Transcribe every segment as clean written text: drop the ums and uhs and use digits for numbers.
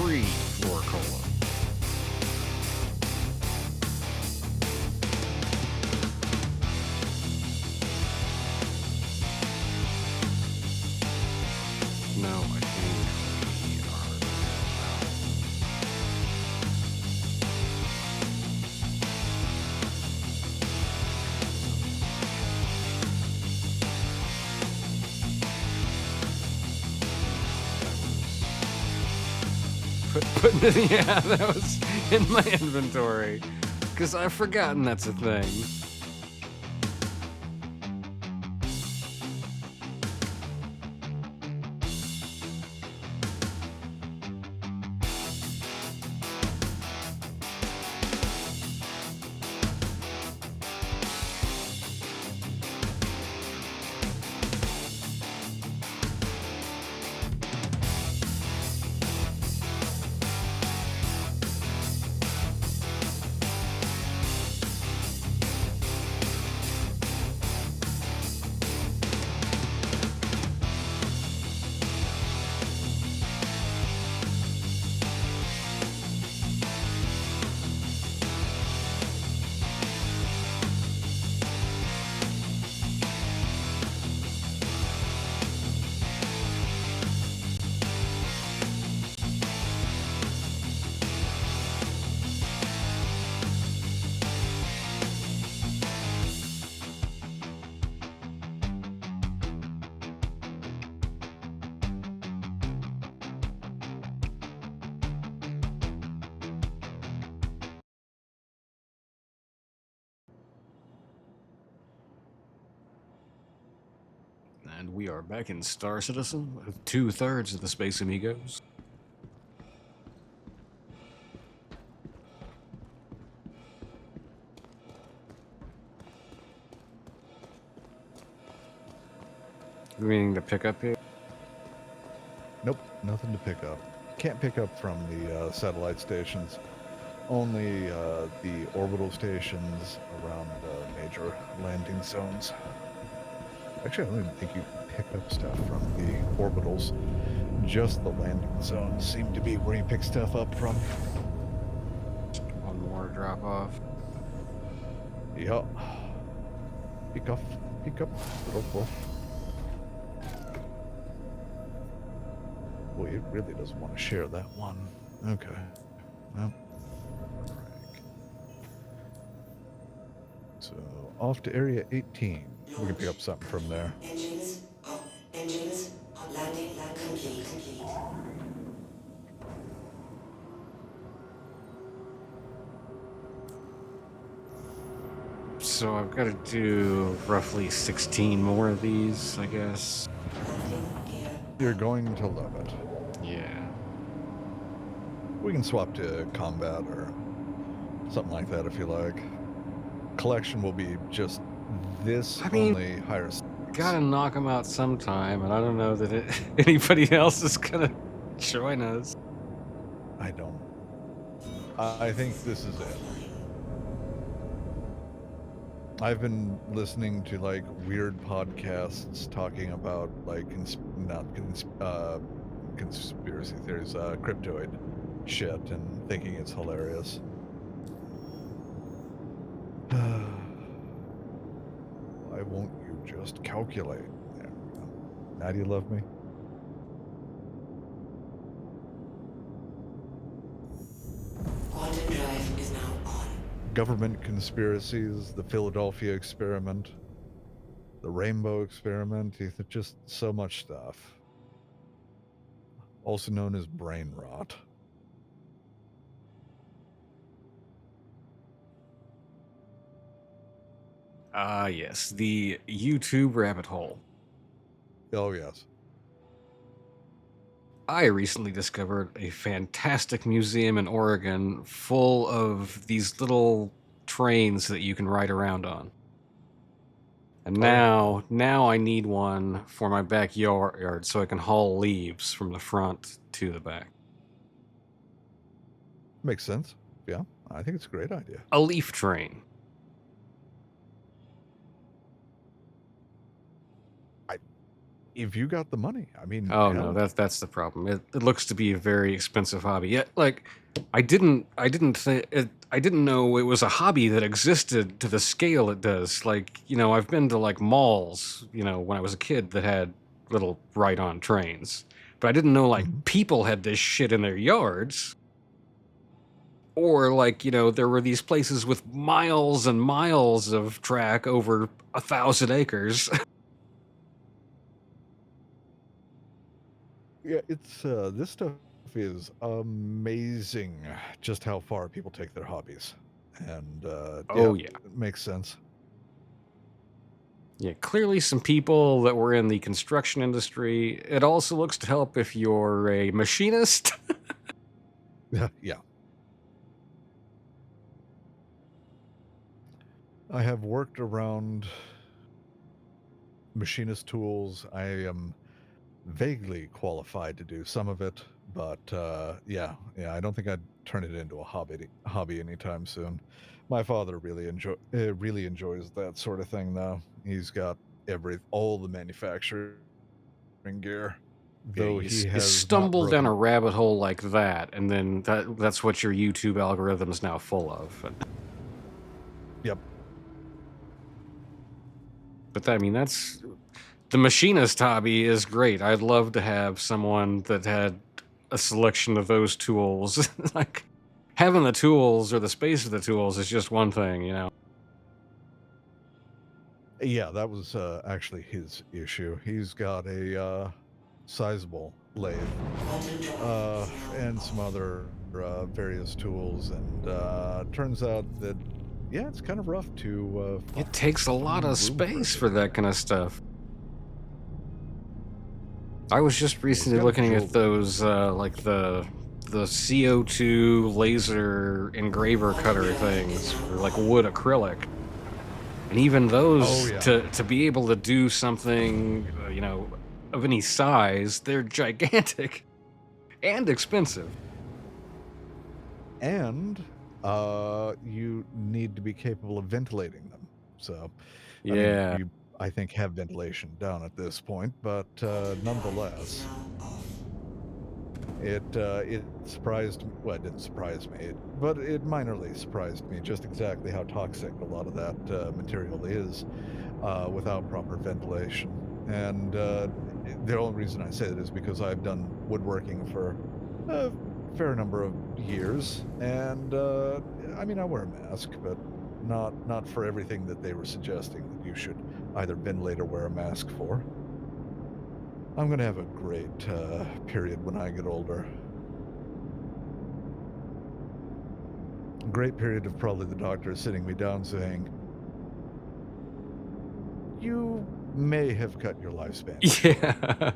free floor cola. No, I think we are. Putting it, yeah, that was in my inventory. Because I've forgotten that's a thing. And we are back in Star Citizen with 2/3 of the Space Amigos. Meaning to pick up here? Nope, nothing to pick up. Can't pick up from the satellite stations. Only the orbital stations around major landing zones. Actually, I don't even think you pick up stuff from the orbitals. Just the landing zones seem to be where you pick stuff up from. One more drop off. Yup. Pick up, drop off. Boy, it really doesn't want to share that one. Okay. Well. So, off to Area 18. We can pick up something from there. Engines up. Engines up. Landing complete. So I've got to do roughly 16 more of these, I guess. You're going to love it. Yeah. We can swap to combat or something like that if you like. Collection will be just this, only higher. Gotta knock them out sometime, and I don't know that anybody else is gonna join us. I don't. I think this is it. I've been listening to like weird podcasts talking about like conspiracy theories, cryptoid shit, and thinking it's hilarious. Why won't you just calculate? There we go. Now do you love me? Quantum drive is now on. Government conspiracies, the Philadelphia experiment, the Rainbow experiment, just so much stuff. Also known as brain rot. Yes, the YouTube rabbit hole. Oh, yes. I recently discovered a fantastic museum in Oregon full of these little trains that you can ride around on. And now I need one for my backyard so I can haul leaves from the front to the back. Makes sense. Yeah, I think it's a great idea. A leaf train. if you got the money, I mean, Oh no, hell, that's the problem. It looks to be a very expensive hobby. Yet, like, I didn't know it was a hobby that existed to the scale it does. Like, I've been to like malls, when I was a kid that had little ride-on trains, but I didn't know like mhm. people had this shit in their yards. Or like, there were these places with miles and miles of track over 1,000 acres. Yeah, it's this stuff is amazing. Just how far people take their hobbies, and yeah, Oh yeah. it makes sense. Yeah, clearly some people that were in the construction industry. It also looks to help if you're a machinist. Yeah, I have worked around machinist tools. I am vaguely qualified to do some of it, but yeah, I don't think I'd turn it into a hobby anytime soon. My father really enjoys that sort of thing, though. He's got all the manufacturing gear, Yeah, though he you has not stumble down a broken. rabbit hole like that, and then that's what your YouTube algorithm's now full of. Yep. But I mean, that's the machinist hobby is great. I'd love to have someone that had a selection of those tools. Like having the tools or the space of the tools is just one thing. Yeah, that was actually his issue. He's got a sizable lathe Quantum drive uh, is and now some off. other various tools, and turns out that yeah, it's kind of rough to It takes a lot find of room for space for everything. that kind of stuff. I was just Yeah, he's recently got a looking at jewel. those, like the CO2 laser engraver Quantum cutter drive is things for now like off. wood acrylic, and even Oh those yeah, to be able to do something, of any size, they're gigantic and expensive. and you need to be capable of ventilating them. So, I mean, Yeah. you I think have ventilation down at this point, but Quantum drive is nonetheless. now off. It surprised me. Well, it didn't surprise me, but it minorly surprised me just exactly how toxic a lot of that material is without proper ventilation. And the only reason I say that is because I've done woodworking for a fair number of years, and I mean I wear a mask, but not for everything that they were suggesting that you should either ventilate or wear a mask for. I'm gonna have a great period when I get older. Great period of probably the doctor sitting me down saying, "You may have cut your lifespan short. Yeah.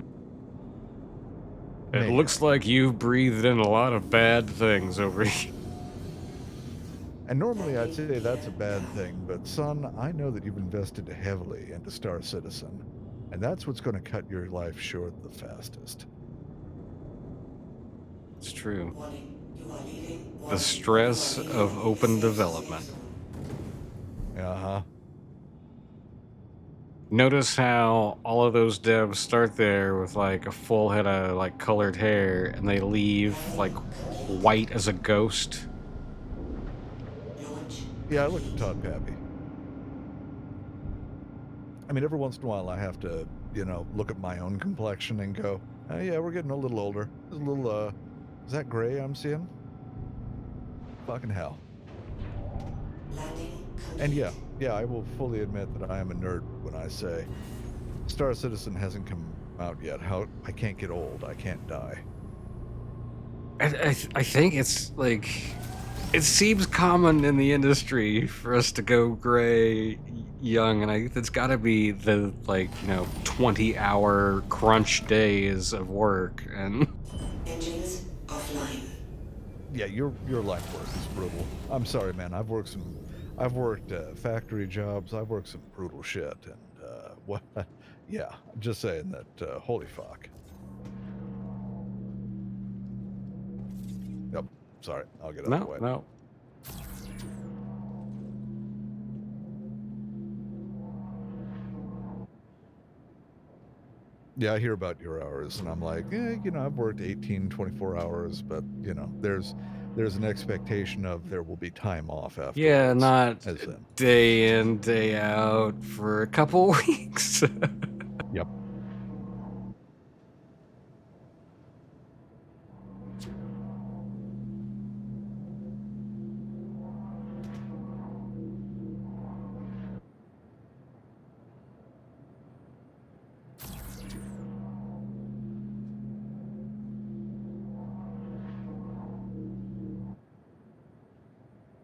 It May looks have." like you've breathed in a lot of bad things over here. And normally I'd Landing say that's gear a bad down. thing, but son, I know that you've invested heavily into Star Citizen, and that's what's going to cut your life short the fastest. It's true. Warning. You are leaving. The Warning. You are stress of leaving the open safe zone. development. Uh huh. Notice how all of those devs start there with like a full head of like colored hair and they leave like Landing complete. white as a ghost. Launch Yeah, I look at complete. Todd Pappy. I mean, every once in a while I have to, look at my own complexion and go, oh, yeah, we're getting a little older. There's a little, is that gray I'm seeing? Fucking hell. Landing And complete. yeah, I will fully admit that I am a nerd when I say Star Citizen hasn't come out yet. How I can't get old. I can't die. I think it's like it seems common in the industry for us to go gray young, and it's got to be the 20-hour crunch days of work and Engines offline. Yeah, your line of work is brutal. I'm sorry, man. I've worked factory jobs. I've worked some brutal shit, and what? Yeah, I'm just saying that. Holy fuck. Yep. Sorry, I'll get out of the no, way. no. Yeah, I hear about your hours, and I'm like, I've worked 18, 24 hours, but there's an expectation of there will be time off Yeah, afterwards, not as in. day in, day out for a couple weeks. Yep.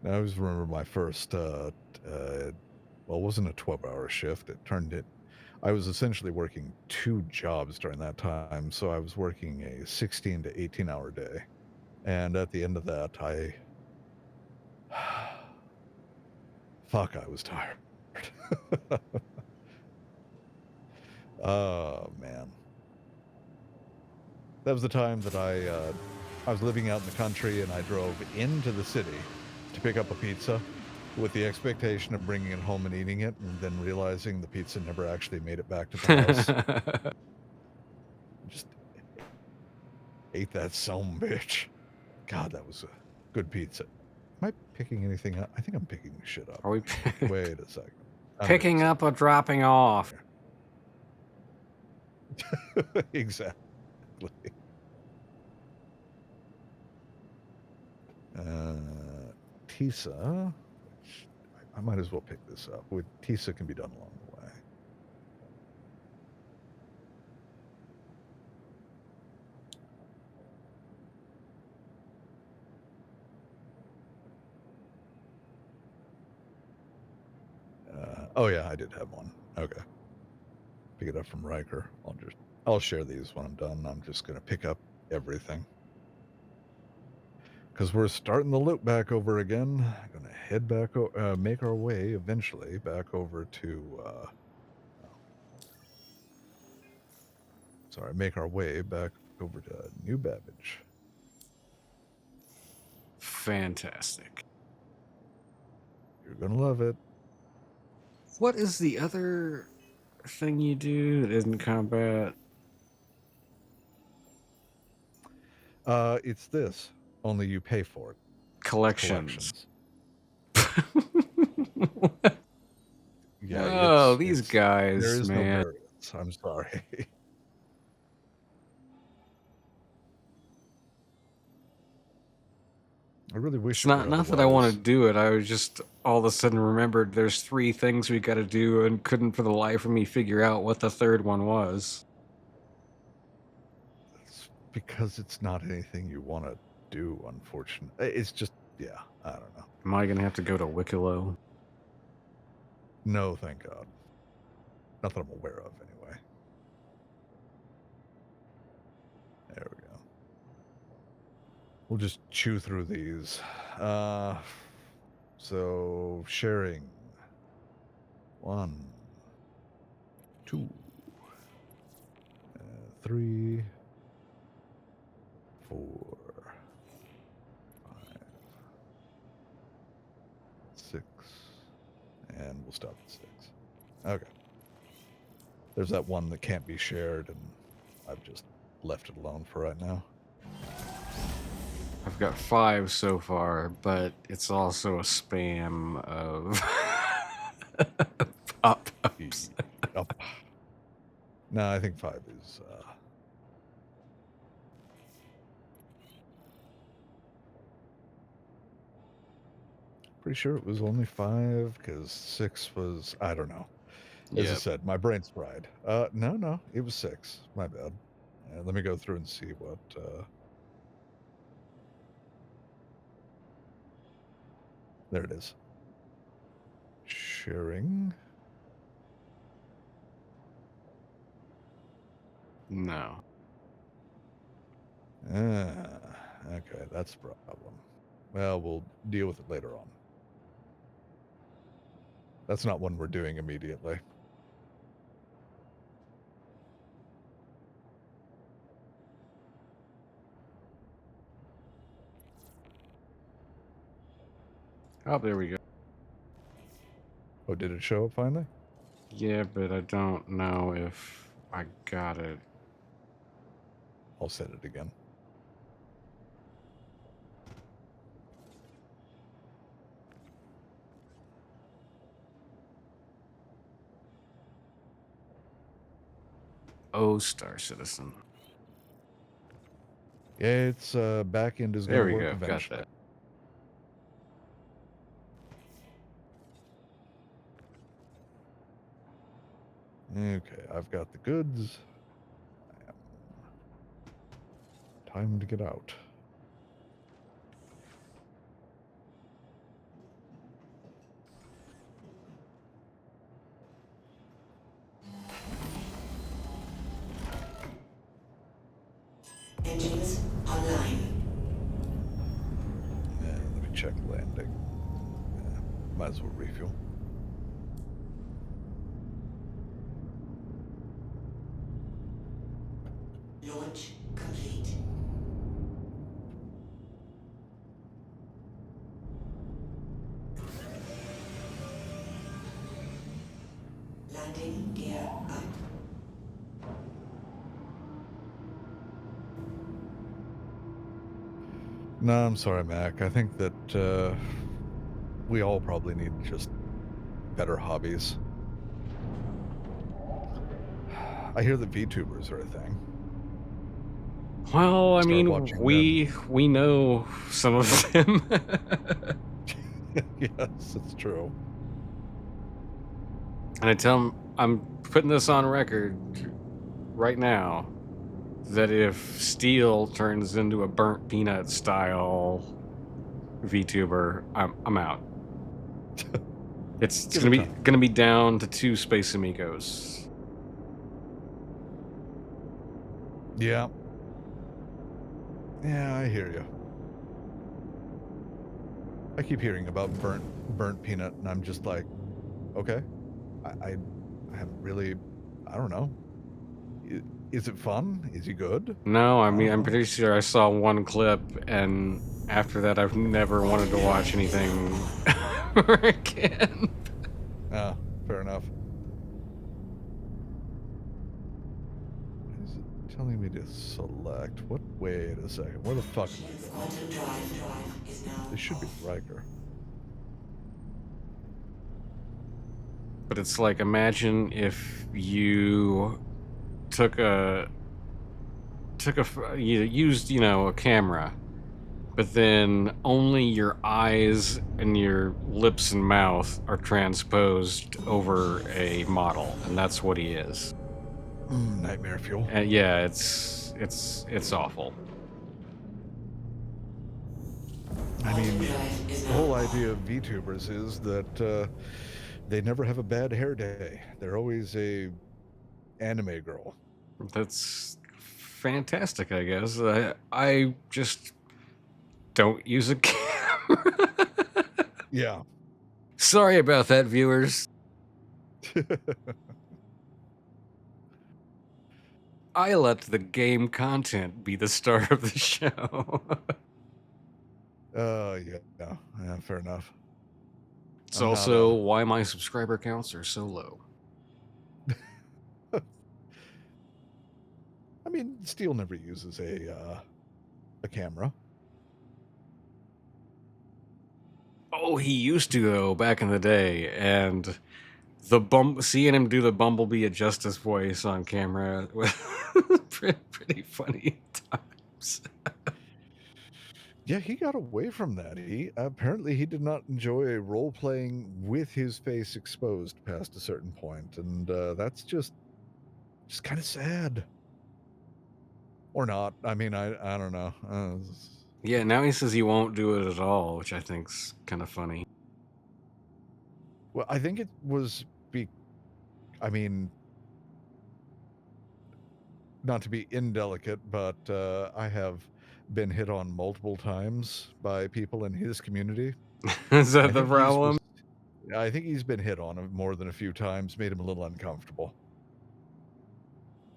I always remember my first, well, it wasn't a 12-hour shift. I was essentially working 2 jobs during that time. So I was working a 16 to 18-hour day. And at the end of that, fuck, I was tired. Oh, man. That was the time that I was living out in the country and I drove into the city to pick up a pizza with the expectation of bringing it home and eating it, and then realizing the pizza never actually made it back to the house. Just ate that some bitch. God, that was a good pizza. Am I picking anything up? I think I'm picking shit up. Are we Wait a second. picking up or dropping off? Exactly. Tisa. I might as well pick this up. With Tisa can be done along the way. Oh yeah, I did have one. Okay. Pick it up from Riker. I'll share these when I'm done. I'm just gonna pick up everything. Because we're starting the loop back over again. Gonna head back, make our way eventually back over to, make our way back over to New Babbage. Fantastic. You're gonna love it. What is the other thing you do that isn't combat? It's this. Only you pay for it. Collections. Yeah, Oh, these it's there guys, is no man. variance. I'm sorry. I really wish It's it were not that I want to otherwise. do it. I was just all of a sudden remembered there's 3 things we got to do and couldn't for the life of me figure out what the third one was. It's because it's not anything you want to do, unfortunately. It's just, yeah, I don't know. Am I gonna have to go to Wicklow? No, thank God. Not that I'm aware of, anyway. There we go. We'll just chew through these. So, sharing. 1, 2, 3, 4, 5, 6, and we'll stop at 6. Okay. There's that one that can't be shared, and I've just left it alone for right now. I've got 5 so far, but it's also a spam of pop-ups. Up. No, I think 5 is. Pretty sure it was only 5 because 6 was. I don't know. As I Yep. said, my brain's fried. No, it was 6. My bad. Let me go through and see what. There it is. Sharing. No. Okay, that's a problem. Well, we'll deal with it later on. That's not one we're doing immediately. Oh, there we go. Oh, did it show up finally? Yeah, but I don't know if I got it I'll set it again. Oh, Star Citizen. It's back end is There going we to work go. Got eventually. that. Okay, I've got the goods. Time to get out. Engines online. Let me check landing. Might as well refuel. Launch complete. Landing gear up. No, I'm sorry, Mac. I think that we all probably need just better hobbies. I hear that VTubers are a thing. Well, I Start mean, watching we know some of them. Yes, it's true. And I tell them, I'm putting this on record right now, that if Steel turns into a burnt peanut style VTuber, I'm out. It's Give gonna it be time. gonna be down to 2 Space Amigos. Yeah. Yeah, I hear you. I keep hearing about burnt peanut, and I'm just like, okay. I haven't really. I don't know. Is it fun? Is he good? No, I I mean, don't I'm know. pretty sure I saw one clip, and after that, I've never wanted to watch anything ever again. Ah, fair enough. Why is it telling me to select? What? Wait a second. Where the fuck am I going? Quantum drive is now This should be off. Riker. But it's like, imagine if you took you used, a camera, but then only your eyes and your lips and mouth are transposed over a model, and that's what he is. Nightmare fuel. And yeah, it's awful. I mean, Drive is the now whole on. idea of VTubers is that they never have a bad hair day. They're always a anime girl. That's fantastic, I guess. I just don't use a camera. Yeah. Sorry about that, viewers. I let the game content be the star of the show. Yeah, fair enough. It's I'm not also why my subscriber counts are so low. I mean, Steel never uses a camera. Oh, he used to though back in the day, and seeing him do the Bumblebee Justice voice on camera was pretty funny at times. Yeah, he got away from that. He apparently he did not enjoy role playing with his face exposed past a certain point, and that's just kind of sad. Or not. I mean, I don't know. Yeah, now he says he won't do it at all, which I think's kind of funny. Well, I think it was I mean, not to be indelicate, but I have been hit on multiple times by people in his community. Is And that the problem? I think he's been hit on more than a few times, made him a little uncomfortable.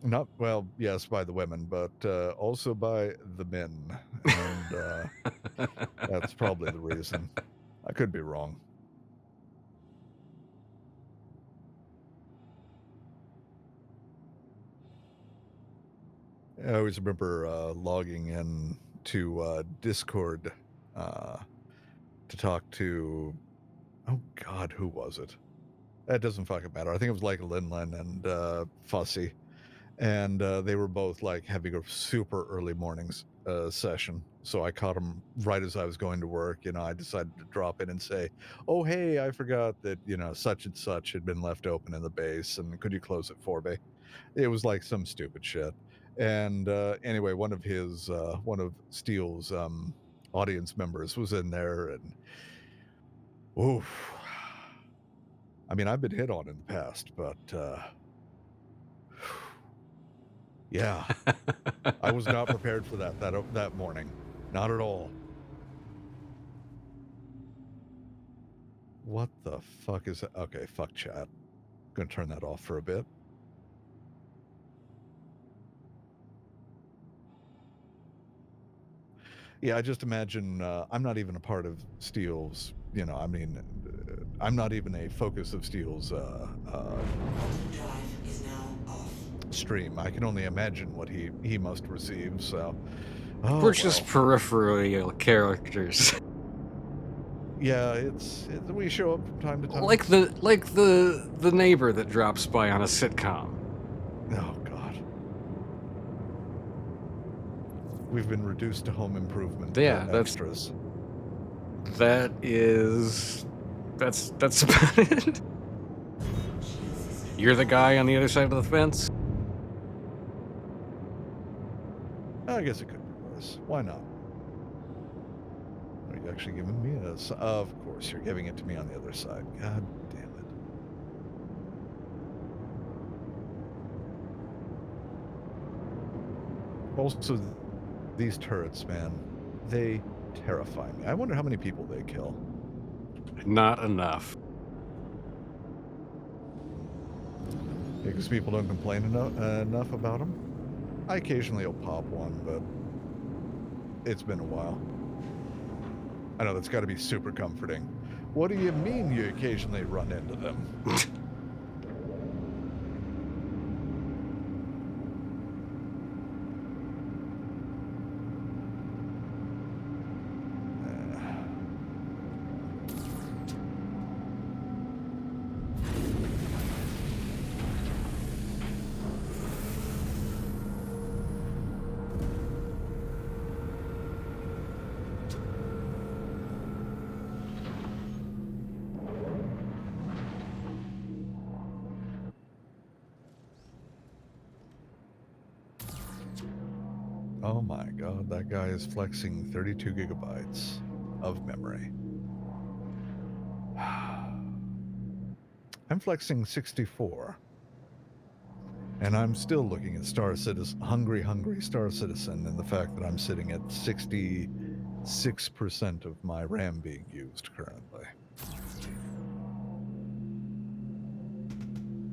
Not well, yes, by the women, but also by the men, and that's probably the reason. I could be wrong. I always remember logging in to Discord to talk to, oh God, who was it? That doesn't fucking matter. I think it was like Linlin and Fussy. And they were both like having a super early mornings session. So I caught them right as I was going to work. I decided to drop in and say, "Oh, hey, I forgot that such and such had been left open in the base, and could you close it for me?" It was like some stupid shit. And anyway, one of Steele's audience members was in there, and oof. I mean, I've been hit on in the past, but yeah. I was not prepared for that morning. Not at all. What the fuck is that? Okay, fuck chat. Gonna turn that off for a bit. Yeah, I just imagine I'm not even a part of Steele's, I'm not even a focus of Steele's Drive is now off. stream. I can only imagine what he must receive, so We're just peripheral characters. Yeah, it's we show up from time to time. like the neighbor that drops by on a sitcom. Oh God. We've been reduced to home improvement extras. That's about it. You're the guy on the other side of the fence? I guess it could be worse. Why not? Are you actually giving me a... Of course, you're giving it to me on the other side. God damn it. Also, these turrets, man, they terrify me. I wonder how many people they kill. Not enough. Because people don't complain enough about them. I occasionally will pop one, but it's been a while. I know that's got to be super comforting. What do you mean you occasionally run into them? Oh my God, that guy is flexing 32 gigabytes of memory. I'm flexing 64. And I'm still looking at Star Citizen, hungry Star Citizen, and the fact that I'm sitting at 66% of my RAM being used currently.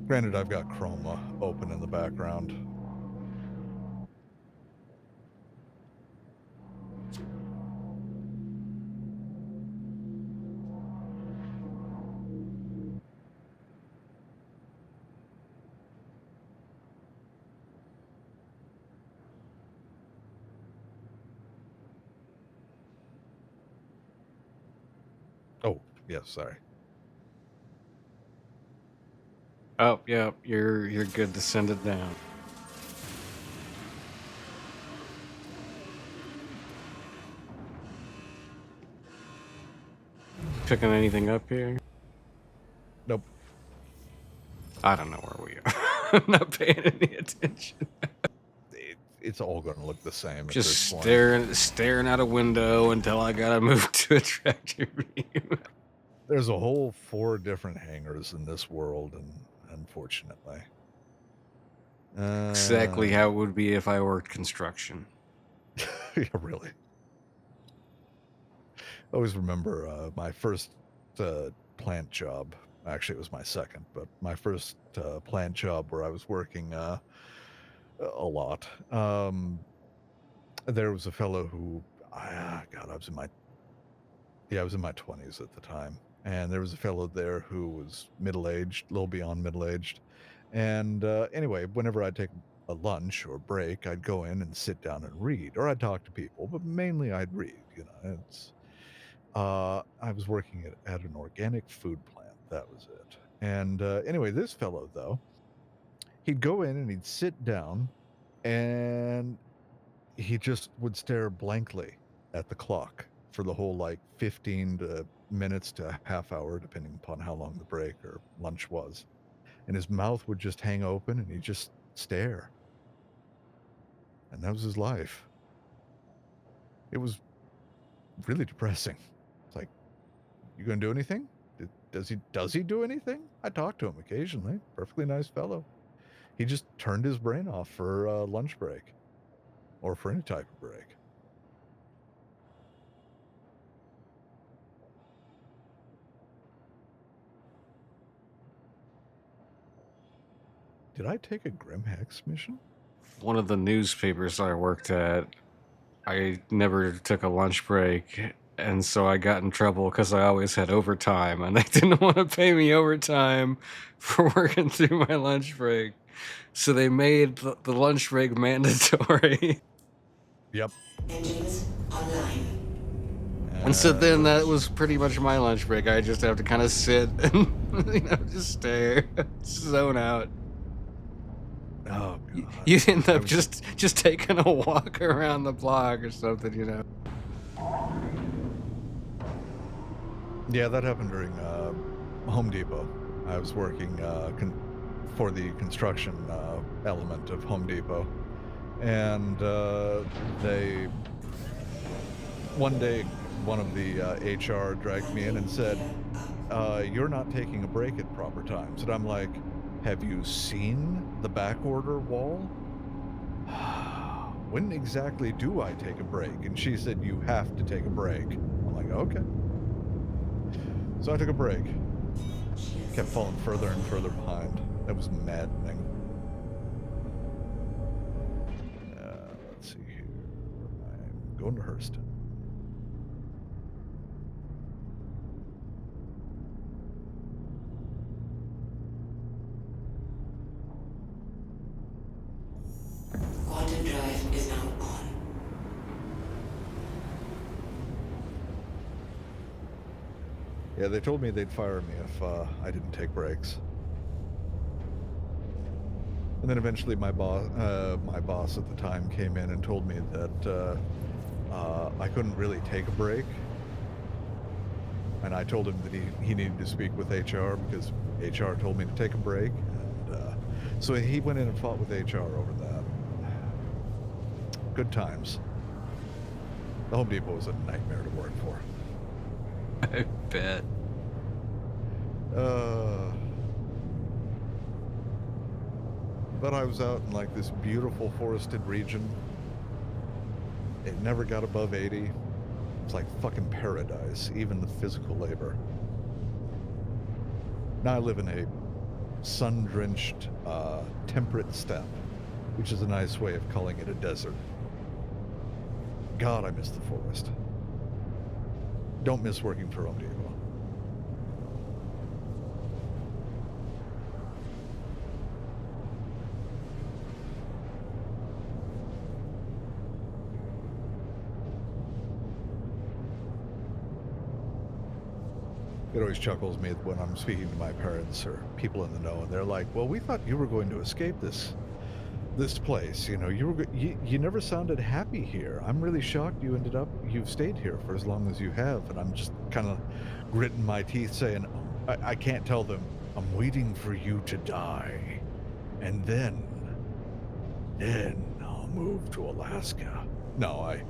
Granted, I've got Chroma open in the background. Oh, yes, sorry. Oh, yeah, you're good to send it down. Picking anything up here? Nope. I don't know where we are. I'm not paying any attention. It's all going to look the same Just at this point. staring out a window until I gotta move to a tractor beam. There's a whole 4 different hangars in this world, and unfortunately. Exactly how it would be if I worked construction. Yeah, really. I always remember my first plant job. Actually, it was my second, but my first plant job where I was working a lot. There was a fellow who, God, I was in my 20s at the time, and there was a fellow there who was middle-aged, a little beyond middle-aged, and anyway, whenever I'd take a lunch or break, I'd go in and sit down and read, or I'd talk to people, but mainly I'd read. It's I was working at an organic food plant. That was it. And anyway, this fellow though, he'd go in and he'd sit down, and he just would stare blankly at the clock for the whole like 15 minutes to a half hour, depending upon how long the break or lunch was. And his mouth would just hang open and he'd just stare. And that was his life. It was really depressing. It's like, you gonna do anything? Does he do anything? I talk to him occasionally. Perfectly nice fellow. He just turned his brain off for lunch break or for any type of break. Did I take a Grim Hex mission? One of the newspapers I worked at, I never took a lunch break, and so I got in trouble because I always had overtime, and they didn't want to pay me overtime for working through my lunch break. So they made the lunch break mandatory. Yep. Engines online. And so then that was pretty much my lunch break. I just have to kind of sit and just stare, zone out. Oh god. You end up just taking a walk around the block or something. Yeah, that happened during Home Depot. I was working for the construction element of Home Depot, and one day one of the HR dragged me in and said, "You're not taking a break at proper times." And I'm like, "Have you seen the back order wall? When exactly do I take a break?" And she said, "You have to take a break." I'm like, "Okay." So I took a break. Kept falling further and further behind. That was maddening. Let's see here. I'm going to Hurston. Quantum drive is now on. Yeah, they told me they'd fire me if I didn't take breaks. And then eventually my boss at the time came in and told me that I couldn't really take a break. And I told him that he needed to speak with HR because HR told me to take a break. And so he went in and fought with HR over that. Good times. The Home Depot was a nightmare to work for. I bet. But I was out in like this beautiful forested region. It never got above 80. It's like fucking paradise, even the physical labor. Now I live in a sun-drenched, temperate steppe, which is a nice way of calling it a desert. God, I miss the forest. Don't miss working for Home Depot. It always chuckles me when I'm speaking to my parents or people in the know, and they're like, "Well, we thought you were going to escape this place. You never sounded happy here. I'm really shocked you've stayed here for as long as you have." And I'm just kind of gritting my teeth saying, I can't tell them, "I'm waiting for you to die, and then I'll move to Alaska." No, I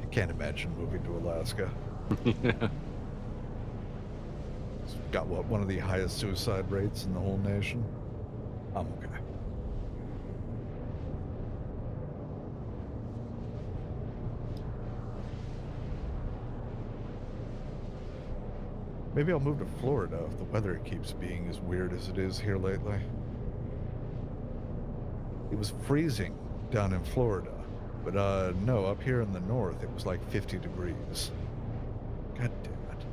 can't imagine moving to Alaska. Yeah. It's got one of the highest suicide rates in the whole nation. I'm okay. Maybe I'll move to Florida if the weather keeps being as weird as it is here lately. It was freezing down in Florida, but no, up here in the north it was like 50 degrees. God damn it.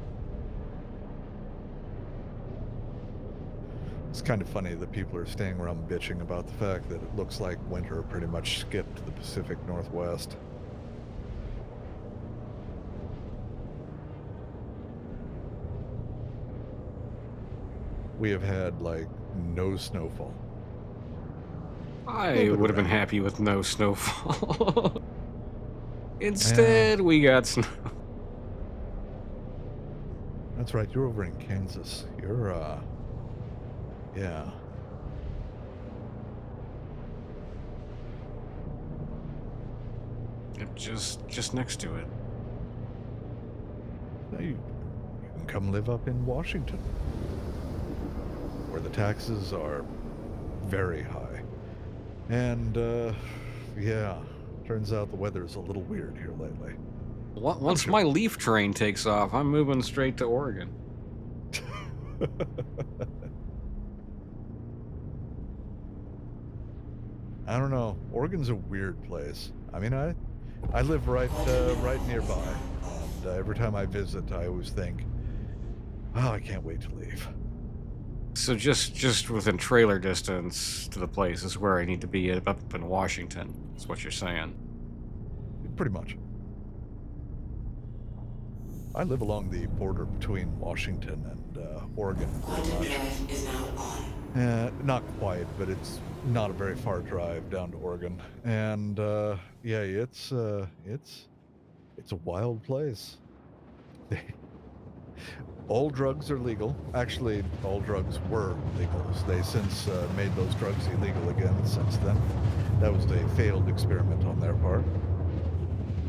It's kind of funny that people are staying around bitching about the fact that it looks like winter pretty much skipped the Pacific Northwest. We have had, like, no snowfall. I Little bit would of have been rain. happy with no snowfall. Instead, we got snow. That's right, you're over in Kansas. You're, yeah. Just next to it. Now you can come live up in Washington, where the taxes are very high. And, yeah, turns out the weather's a little weird here lately. Once sure. my leaf train takes off, I'm moving straight to Oregon. I don't know. Oregon's a weird place. I mean, I live right nearby, and every time I visit, I always think, oh, I can't wait to leave. So just within trailer distance to the place is where I need to be up in Washington. That's what you're saying. Pretty much. I live along the border between Washington and Oregon, pretty Quantum much. drive is now on. Not quite, but it's not a very far drive down to Oregon. And yeah, it's a wild place. All drugs are legal. Actually, all drugs were legal. They since made those drugs illegal again since then. That was a failed experiment on their part.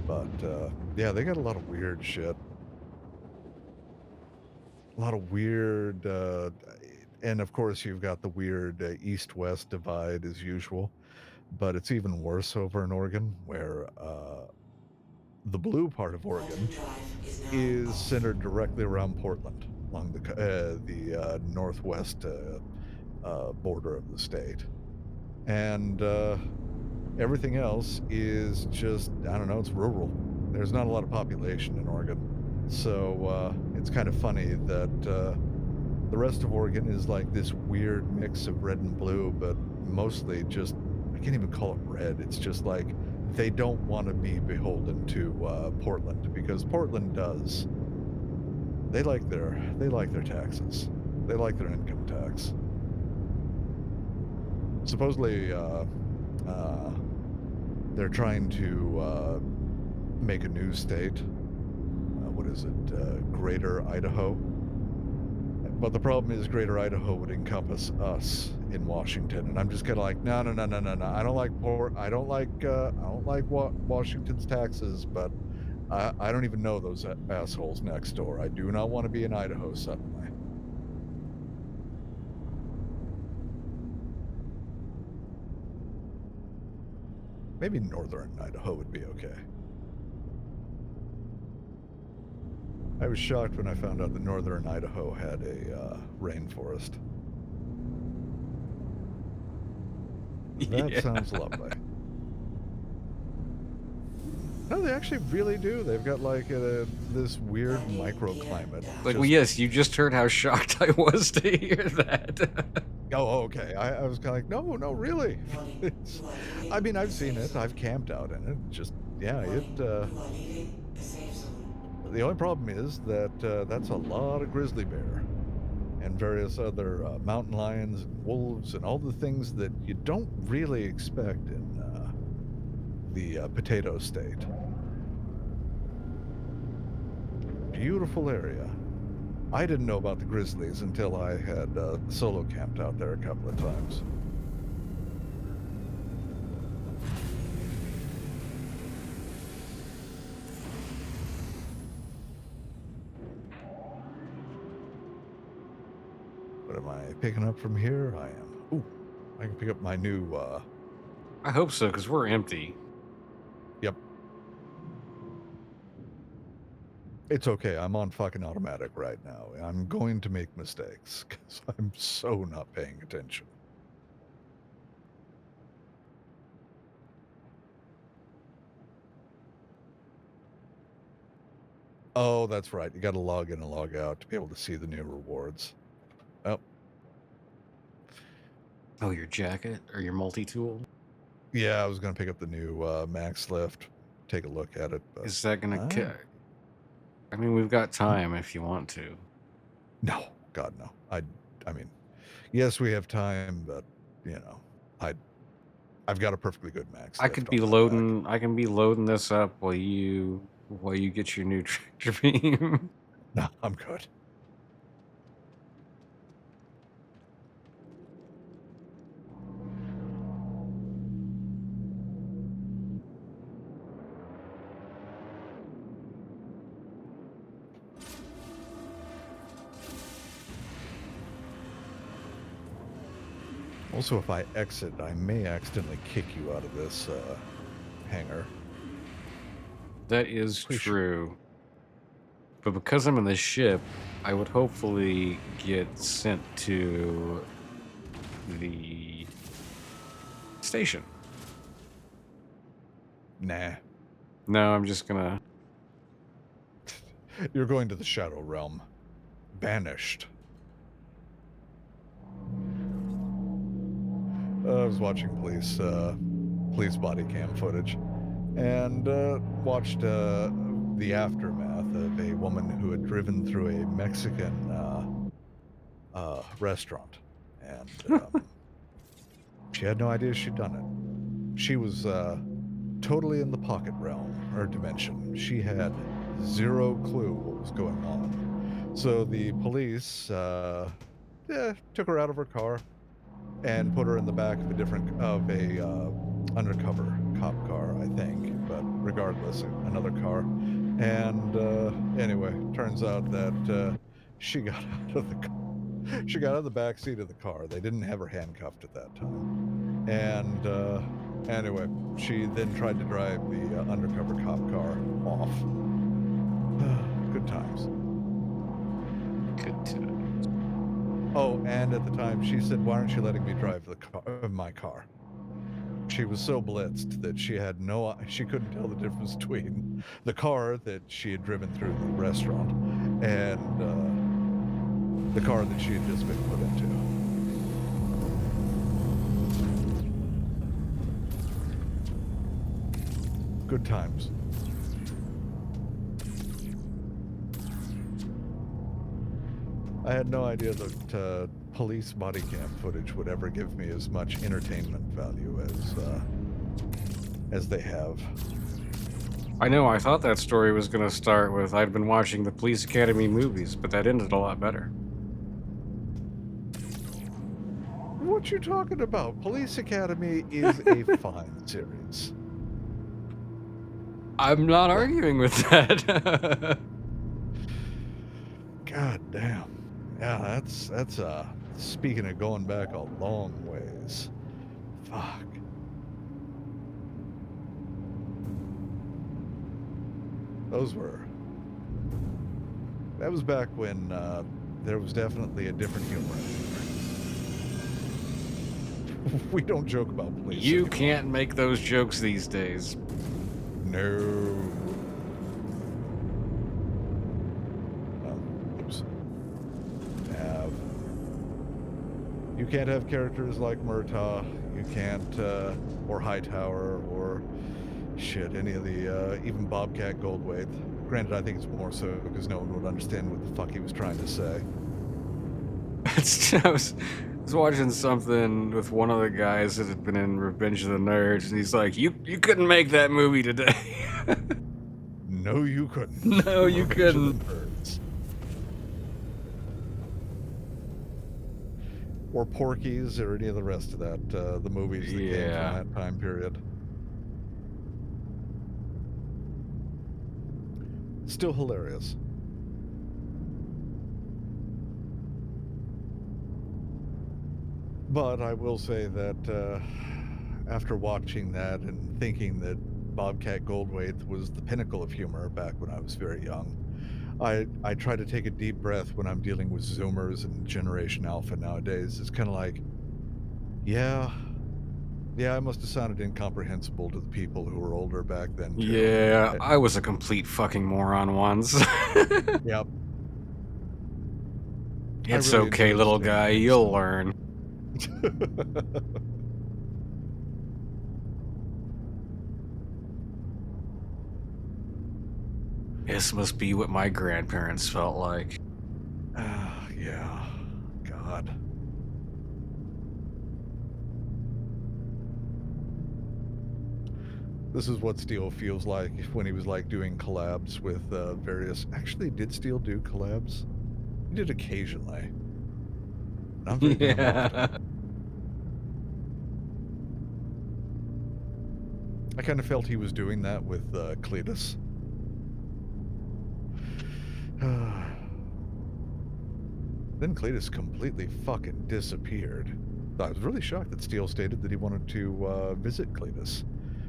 But yeah, they got a lot of weird shit. A lot of weird, and of course you've got the weird east-west divide as usual. But it's even worse over in Oregon, where the blue part of Oregon Quantum drive is now is on. centered directly around Portland, along the northwest border of the state, and everything else is just, I don't know, it's rural. There's not a lot of population in Oregon, so it's kind of funny that the rest of Oregon is like this weird mix of red and blue, but mostly just, I can't even call it red. It's just like they don't want to be beholden to Portland, because Portland does. They like their taxes. They like their income tax. Supposedly, they're trying to make a new state. What is it? Greater Idaho. But the problem is, Greater Idaho would encompass us in Washington, and I'm just kind of like, no. I don't like Washington's taxes, but I don't even know those assholes next door. I do not want to be in Idaho suddenly. Maybe northern Idaho would be okay. I was shocked when I found out that northern Idaho had a rainforest. That Yeah. sounds lovely. No, they actually really do. They've got like this weird microclimate. Like, well, yes, you just heard how shocked I was to hear that. Oh, okay. I was kind of like, no, really. I mean, I've seen it. I've camped out in it. Just, yeah, You are leaving a safe zone. the only problem is that that's a lot of grizzly bear and various other mountain lions and wolves and all the things that you don't really expect in the potato state. Beautiful area. I didn't know about the grizzlies until I had solo camped out there a couple of times. What am I picking up from here? I am. Ooh, I can pick up my new, I hope so, because we're empty. yep. It's okay. I'm on fucking automatic right now. I'm going to make mistakes because I'm so not paying attention. Oh, that's right. You got to log in and log out to be able to see the new rewards. Oh, Oh, your jacket or your multi-tool? Yeah, I was gonna pick up the new Max Lift, take a look at it, but Is that gonna I, I mean, we've got time if you want to. no, God no. I mean, yes, we have time, but you know, I I've got a perfectly good Max I Lift could on be my back. loading. I can be loading this up while you get your new tractor beam. No, I'm good. Also, if I exit, I may accidentally kick you out of this hangar. That is Pretty sure. true. But because I'm in the ship, I would hopefully get sent to the station. Nah. No, I'm just gonna. You're going to the Shadow Realm. Banished. I was watching police body cam footage, and watched the aftermath of a woman who had driven through a Mexican restaurant, and she had no idea she'd done it. She was totally in the pocket realm or dimension. She had zero clue what was going on. So the police took her out of her car and put her in the back of a undercover cop car, I think. But regardless, another car. And anyway, turns out that she got out of the car. She got out of the back seat of the car. They didn't have her handcuffed at that time. And anyway, she then tried to drive the undercover cop car off. Good times. Good to. Oh, and at the time she said, "Why aren't you letting me drive my car?" She was so blitzed that she couldn't tell the difference between the car that she had driven through the restaurant and the car that she had just been put into. Good times. I had no idea that police body cam footage would ever give me as much entertainment value as they have. I know. I thought that story was gonna start with I'd been watching the Police Academy movies, but that ended a lot better. What you talking about? Police Academy is a fine series. I'm not arguing with that. God damn. Yeah, that's speaking of going back a long ways. Fuck. That was back when there was definitely a different humor. We don't joke about police You anymore. can't make those jokes these days. No. Oops. You can't have characters like Murtaugh. You can't, or Hightower, or shit, any of the, even Bobcat Goldthwait. Granted, I think it's more so because no one would understand what the fuck he was trying to say. I was watching something with one of the guys that had been in Revenge of the Nerds, and he's like, "You couldn't make that movie today." No, you couldn't. No, you Revenge of the couldn't. Nerds. Or Porky's, or any of the rest of that, the movies that came Yeah. from that time period. Still hilarious. But I will say that after watching that and thinking that Bobcat Goldthwait was the pinnacle of humor back when I was very young, I try to take a deep breath when I'm dealing with Zoomers and Generation Alpha nowadays. It's kind of like, yeah, I must have sounded incomprehensible to the people who were older back then, too. Yeah, I was a complete fucking moron once. Yep. It's really okay, enjoyed little Sting guy, Nixon. you'll learn. This must be what my grandparents felt like. Yeah. God. This is what Steel feels like when he was like doing collabs with various. Actually, did Steel do collabs? He did occasionally. Not very damn often. Yeah. I kind of felt he was doing that with Cletus. Then Cletus completely fucking disappeared. I was really shocked that Steele stated that he wanted to visit Cletus.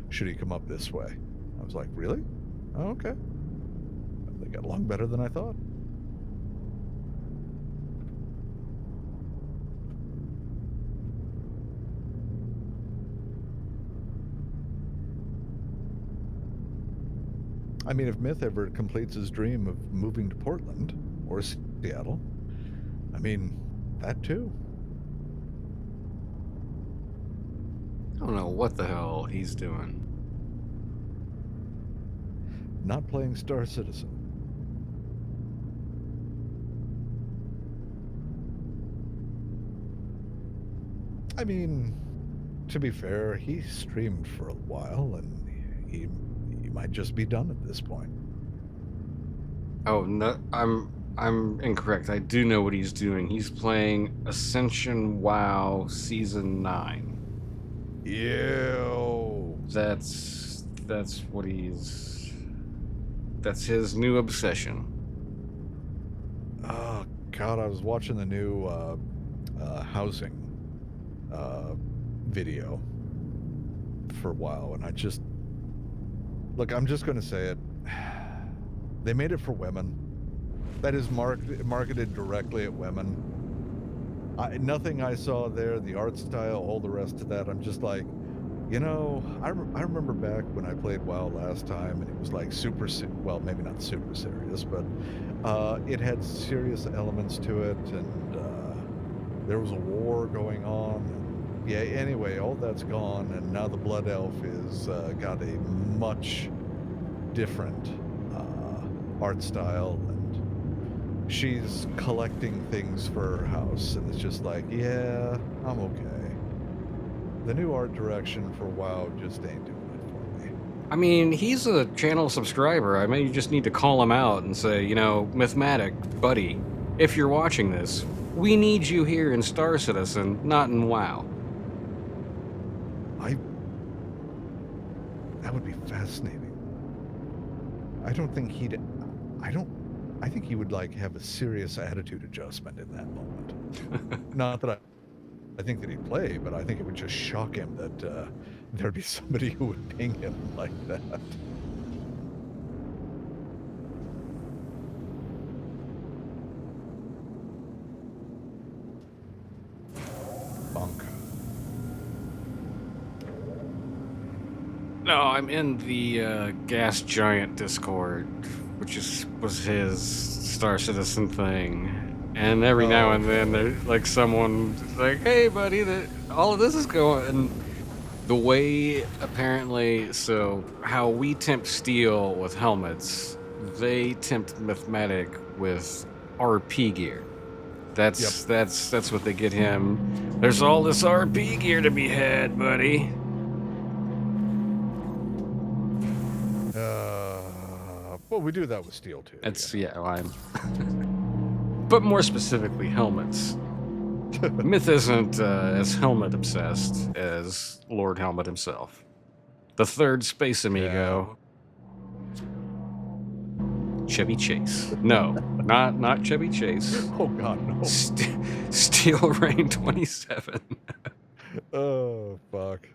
Should he come up this way? I was like, really? Oh, okay. They got along better than I thought. I mean, if Myth ever completes his dream of moving to Portland or Seattle, I mean, that too. I don't know what the hell he's doing. Not playing Star Citizen. I mean, to be fair, he streamed for a while, and he might just be done at this point. Oh no, I'm incorrect. I do know what he's doing. He's playing Ascension WoW Season 9. Ew. That's what he's. That's his new obsession. Oh God, I was watching the new housing video for a while, and I just look. I'm just going to say it. They made it for women. That is marketed directly at women. Nothing I saw there, the art style, all the rest of that. I'm just like, you know, I remember back when I played WoW last time, and it was like well, maybe not super serious, but it had serious elements to it, and there was a war going on. Yeah, anyway, all that's gone, and now the Blood Elf is got a much different art style, and she's collecting things for her house, and it's just like, yeah, I'm okay. The new art direction for WoW just ain't doing it for me. I mean, he's a channel subscriber. I mean, you just need to call him out and say, you know, Mythmatic, buddy, if you're watching this, we need you here in Star Citizen, not in WoW. That would be fascinating. I think he would like have a serious attitude adjustment in that moment. Not that I think that he'd play, but I think it would just shock him that there'd be somebody who would ping him like that. Bunk. No, I'm in the Gas Giant Discord, which was his Star Citizen thing. And every now and then, there's like someone like, "Hey, buddy, all of this is going." And the way apparently, so how we tempt Steel with helmets, they tempt Mythmatic with RP gear. That's what they get him. There's all this RP gear to be had, buddy. Well, we do that with Steel too. That's yeah, I'm. But more specifically, helmets. Myth isn't as helmet obsessed as Lord Helmet himself. The third space amigo. Chevy Chase. No, not Chevy Chase. Oh God, no. Steel Rain 27. Oh fuck.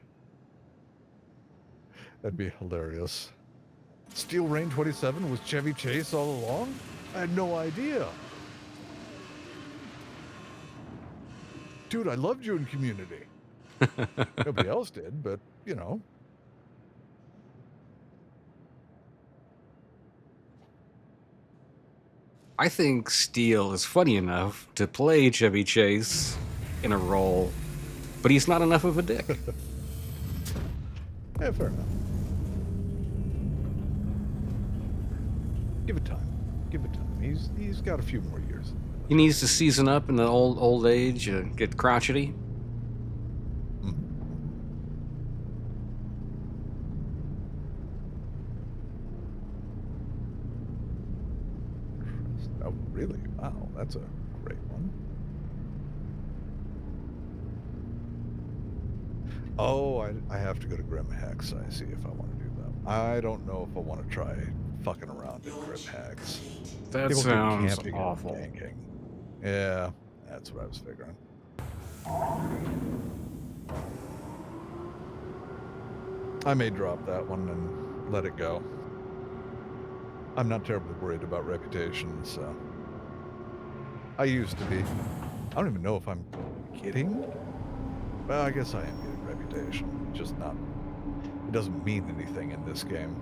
That'd be hilarious. Steel Rain 27 was Chevy Chase all along? I had no idea. Dude, I loved you in Community. Nobody else did, but, you know. I think Steel is funny enough to play Chevy Chase in a role But he's not enough of a dick. Yeah, fair enough. Give it time. Give it time. He's got a few more years. He needs to season up in the old age, get crotchety. Oh, really? Wow, that's a great one. Oh, I have to go to Grim Hex. I see if I want to do that. I don't know if I want to try fucking around in Grim Hex. That People keep sounds camping and awful. ganking. Yeah, that's what I was figuring. I may drop that one and let it go. I'm not terribly worried about reputation, so. I used to be. I don't even know if I'm kidding. Well, I guess I am getting reputation. Just not. It doesn't mean anything in this game.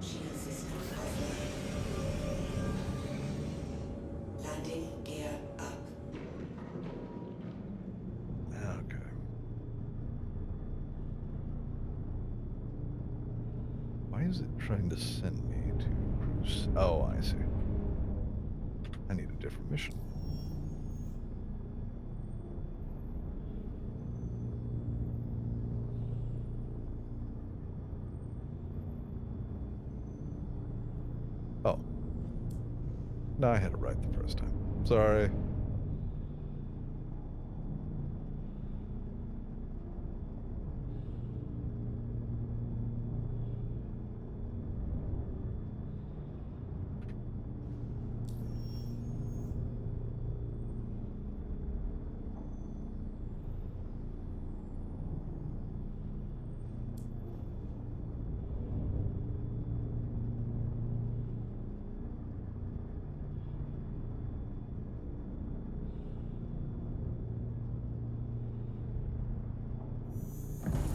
Shield system offline. Landing gear up. Okay. Why is it trying to send me to cruise? Oh, I see. I need a different mission. Oh. No, I had it right the first time. Sorry.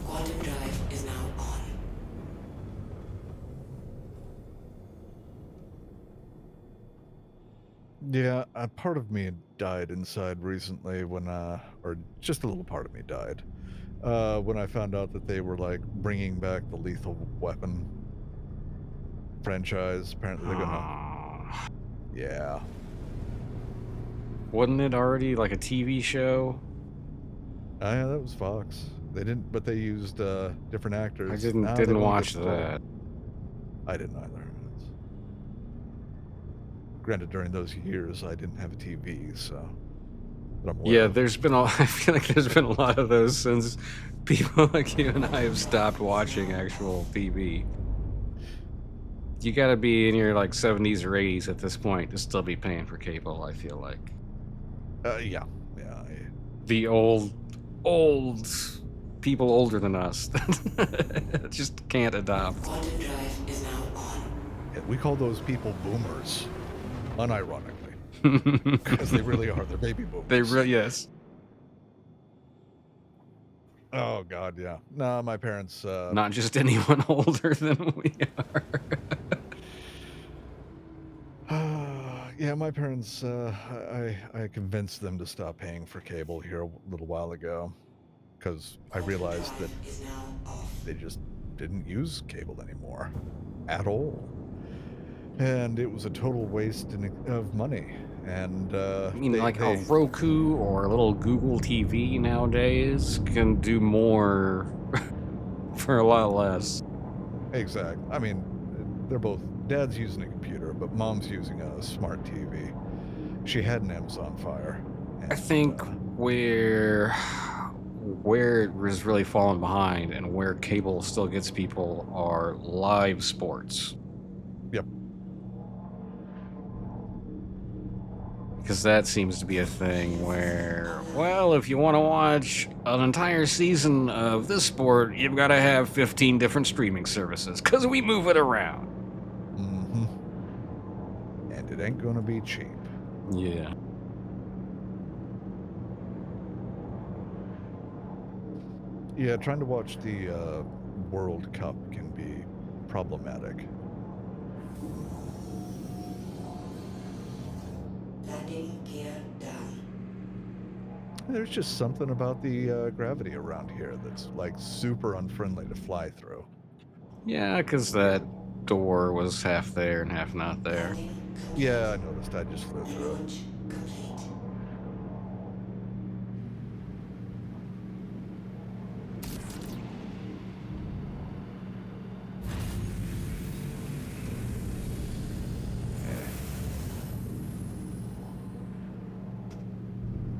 Quantum drive is now on. Yeah, a part of me died inside recently when, or just a little part of me died, when I found out that they were, like, bringing back the Lethal Weapon franchise. Apparently they're gonna, yeah. Wasn't it already like a TV show? Oh, yeah, that was Fox. They didn't, but they used, different actors. I didn't Now they won't watch get the role. that. I didn't either. Granted, during those years, I didn't have a TV, so. But I'm aware Yeah, of. there's been I feel like there's been a lot of those since people like you and I have stopped watching actual TV. You gotta be in your like 70s or 80s at this point to still be paying for cable, I feel like. Yeah. The old people older than us just can't adopt. Quantum drive is now on. Yeah, we call those people boomers, unironically. Because they really are. They're baby boomers. Yes. Oh, God, yeah. No, my parents... Not just anyone older than we are. Yeah, my parents, I convinced them to stop paying for cable here a little while ago. Because I realized that Is now off. they just didn't use cable anymore. At all. And it was a total waste of money. And I mean, a Roku or a little Google TV nowadays can do more for a lot less. Exactly. I mean, they're both... Dad's using a computer, but Mom's using a smart TV. She had an Amazon Fire. And, I think where it was really falling behind and where cable still gets people are live sports. Yep. Because that seems to be a thing where, well, if you want to watch an entire season of this sport, you've got to have 15 different streaming services, because we move it around. Mm-hmm. And it ain't gonna be cheap. Yeah. Yeah, trying to watch the World Cup can be problematic. Landing gear down. There's just something about the gravity around here that's like super unfriendly to fly through. Yeah, because that door was half there and half not there. Landing complete. Yeah, I noticed. I just flew through it. Launch complete.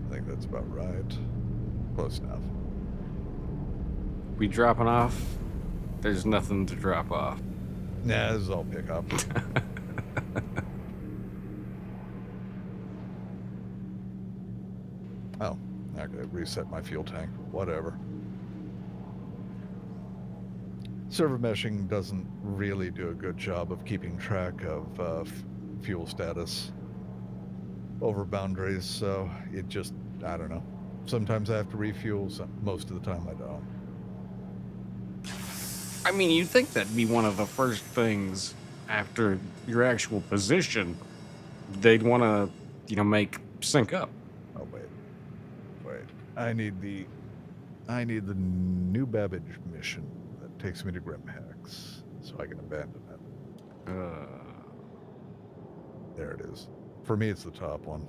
I think that's about right. Close enough. We dropping off? There's nothing to drop off. Nah, this is all pickup. Oh, okay. Reset my fuel tank. Whatever. Server meshing doesn't really do a good job of keeping track of fuel status over boundaries, so it just, I don't know. Sometimes I have to refuel, most of the time I don't. I mean, you'd think that'd be one of the first things after your actual position they'd want to, make sync up. Oh, wait. I need the New Babbage mission that takes me to Grimhex, so I can abandon it. There it is. For me, it's the top one.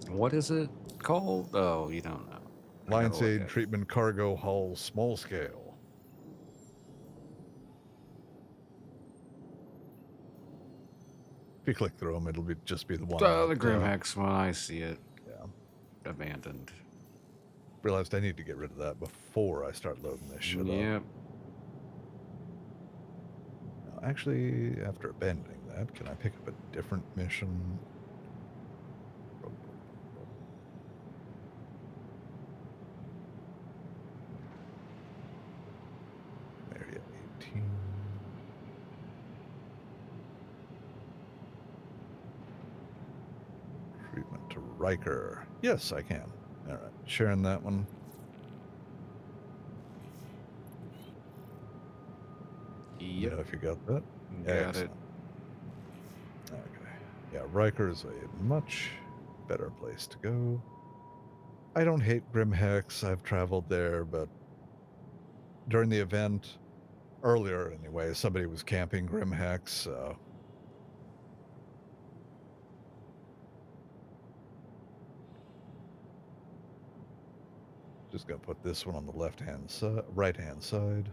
What is it called? Oh, you don't know. I gotta Lions look Aid at it. Treatment Cargo Hull Small Scale. If you click through them, it'll just be the one. Oh, the that, Grimhex one. I see it. Yeah. Abandoned. Realized I need to get rid of that before I start loading this shit up. Yep. Now, actually, after abandoning that, can I pick up a different mission? Area 18. Treatment to Riker. Yes, I can. All right, sharing that one. Yep. Yeah, if you got that. Got it. Excellent. Okay. Yeah, Riker is a much better place to go. I don't hate Grimhex. I've traveled there, but during the event, earlier anyway, somebody was camping Grimhex, so. Just gonna put this one on the left-hand side, right-hand side.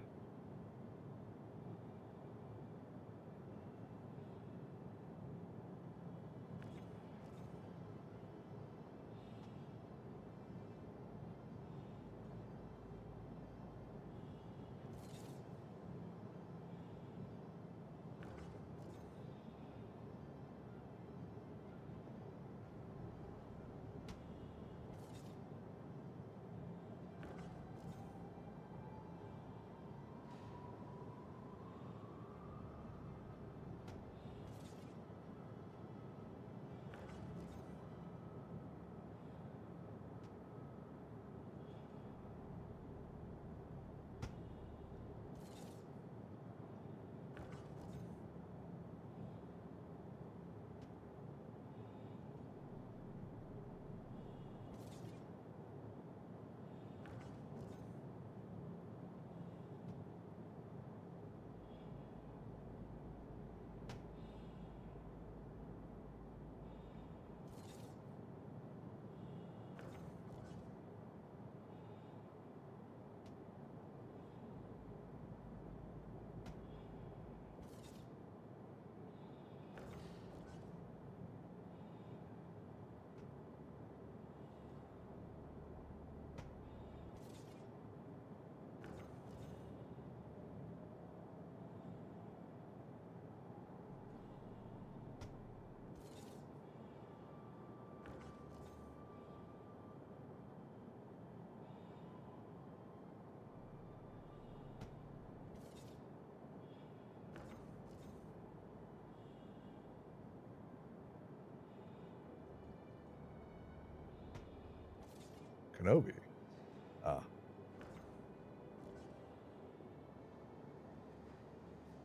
Kenobi. Ah.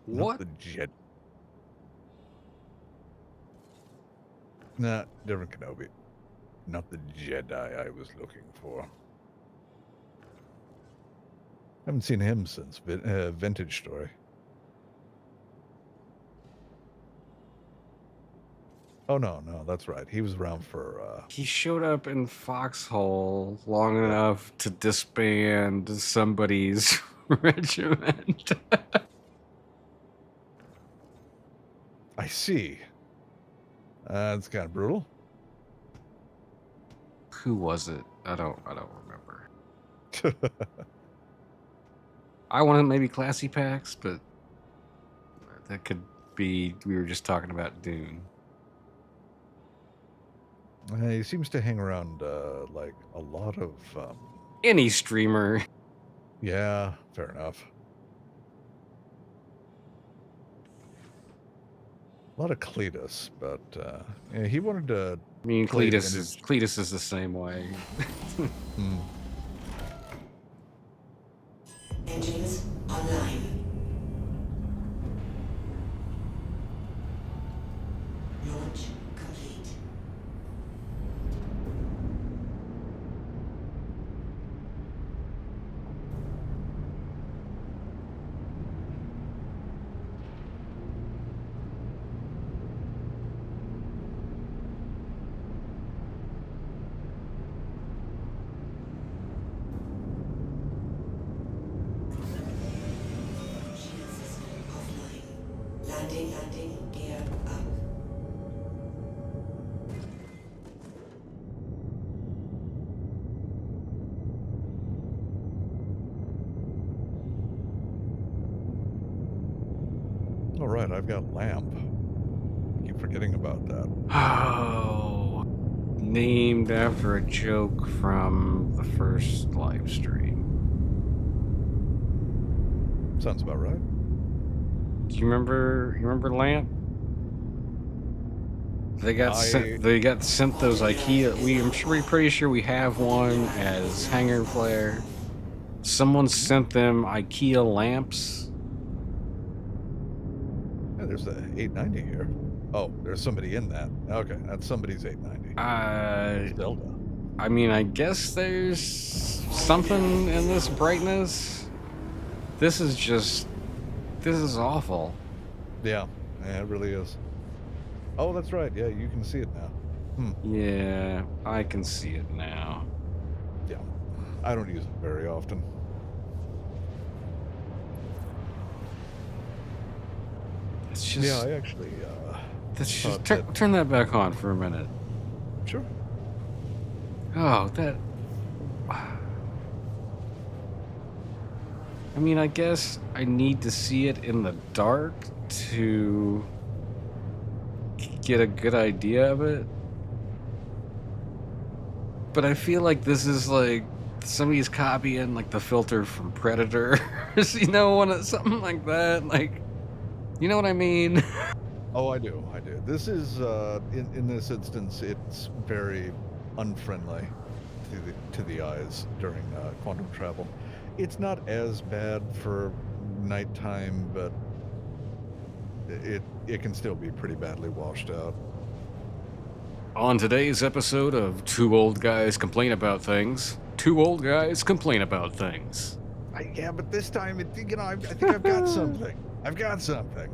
Not What? the jet. Nah, different Kenobi. Not the Jedi I was looking for. Haven't seen him since Vintage Story. Oh, no, that's right. He was around for, He showed up in Foxhole long Yeah. enough to disband somebody's regiment. I see. That's kind of brutal. Who was it? I don't remember. I wanted maybe Classy Packs, but that could be we were just talking about Dune. He seems to hang around, like, a lot of, Any streamer. yeah, fair enough. A lot of Cletus, but yeah, he wanted to. I mean, Play Cletus is the same way. Hmm. Engines online. Launch complete. Shield system offline. Landing, gear up. All right, I've got lamp. Keep forgetting about that. Oh, named after a joke from the first live stream. Sounds about right. Do you remember? You remember Lamp? They got sent those IKEA. We're pretty sure we have one as hanger flare. Someone sent them IKEA lamps. Yeah, there's the 890 here. Oh, there's somebody in that. Okay, that's somebody's 890. Zelda. I mean, I guess there's something in this brightness. This is awful. Yeah, it really is. Oh, that's right. Yeah, you can see it now. Yeah, I can see it now. Yeah, I don't use it very often. It's just Yeah, I actually. turn that back on for a minute. Sure. Oh, that. I mean, I guess I need to see it in the dark to get a good idea of it. But I feel like this is like somebody's copying like the filter from Predator, you know, something like that. Like, you know what I mean? Oh, I do. This is in this instance, it's very unfriendly to the eyes during quantum travel. It's not as bad for nighttime, but it can still be pretty badly washed out. On today's episode of Two Old Guys Complain About Things, Two Old Guys Complain About Things. Yeah, but this time, I think I've got something. I've got something.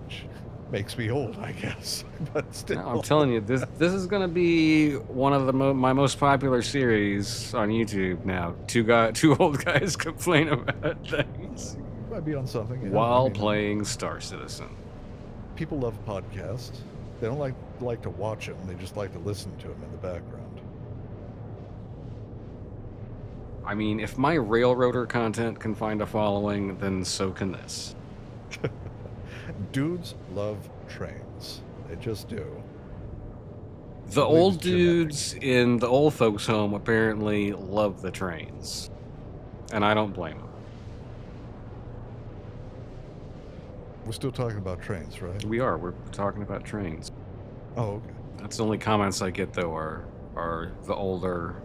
Which makes me old, I guess. But still. No, I'm telling you, this is gonna be one of my most popular series on YouTube now. Two old guys complain about things Might be on something. Yeah. while playing Star Citizen. People love podcasts. They don't like to watch them. They just like to listen to them in the background. I mean, if my Railroader content can find a following, then so can this. Dudes love trains. They just do. The I believe old it's genetic. dudes in the old folks' home apparently love the trains. And I don't blame them. We're still talking about trains, right? We're talking about trains. Oh, okay. That's the only comments I get, though, are the older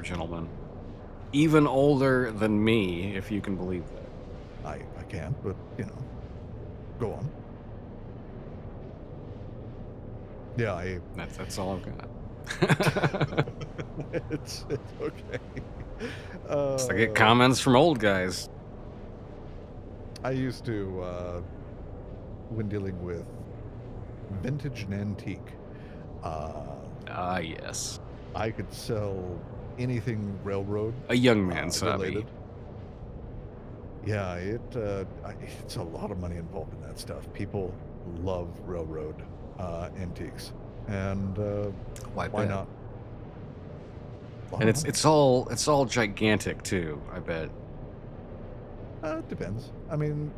gentlemen. Even older than me, if you can believe that. I can't, but, go on. Yeah, I. That's all I've got. It's okay. I get comments from old guys. I used to, when dealing with vintage and antique, uh, Ah, yes. I could sell anything railroad A young man's hobby. related. Yeah, it's a lot of money involved in that stuff. People love railroad antiques, and Why why bet? not? A lot And of money. it's all gigantic too, I bet. It depends. I mean,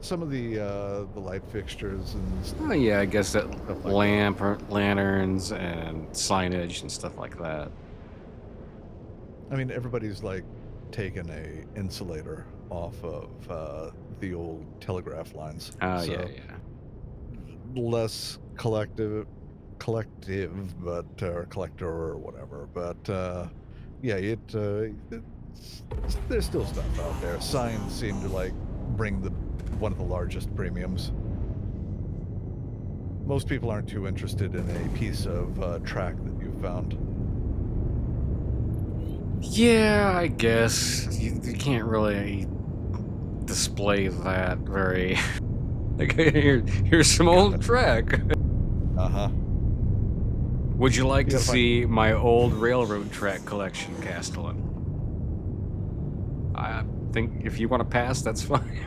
some of the light fixtures and Oh yeah, I guess that stuff like lamp or lanterns and signage and stuff like that. I mean, everybody's like taken a insulator off of the old telegraph lines, Oh yeah, so yeah. less collective, but or collector or whatever. But yeah, there's still stuff out there. Signs seem to like bring the one of the largest premiums. Most people aren't too interested in a piece of track that you found. Yeah, I guess you can't really display that very. Like here's some old track. Uh huh. Would you like You to gotta find. see my old railroad track collection, Castellan? I think if you want to pass, that's fine.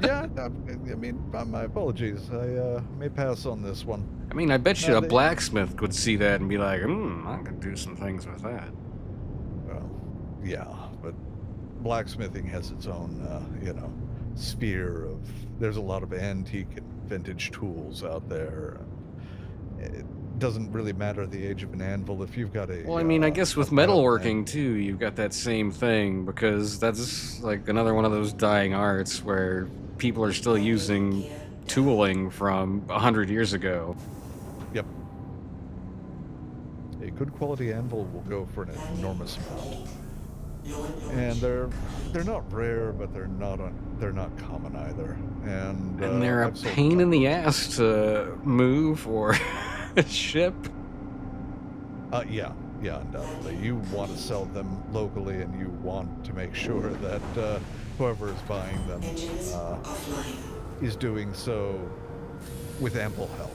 Yeah, I mean, my apologies. I may pass on this one. I mean, I bet you No, a they, blacksmith could see that and be like, I could do some things with that. well, yeah, but blacksmithing has its own, sphere of. There's a lot of antique and vintage tools out there. It doesn't really matter the age of an anvil if you've got Well, I mean, I a guess with metal mag. metalworking too, you've got that same thing because that's like another one of those dying arts where people are still using tooling from 100 years ago. Yep. A good quality anvil will go for an enormous amount. And they're not rare, but they're not common either. And And they're a I've sold a pain in couple. the ass to move or ship. Yeah, undoubtedly. You want to sell them locally, and you want to make sure that whoever is buying them is doing so with ample help.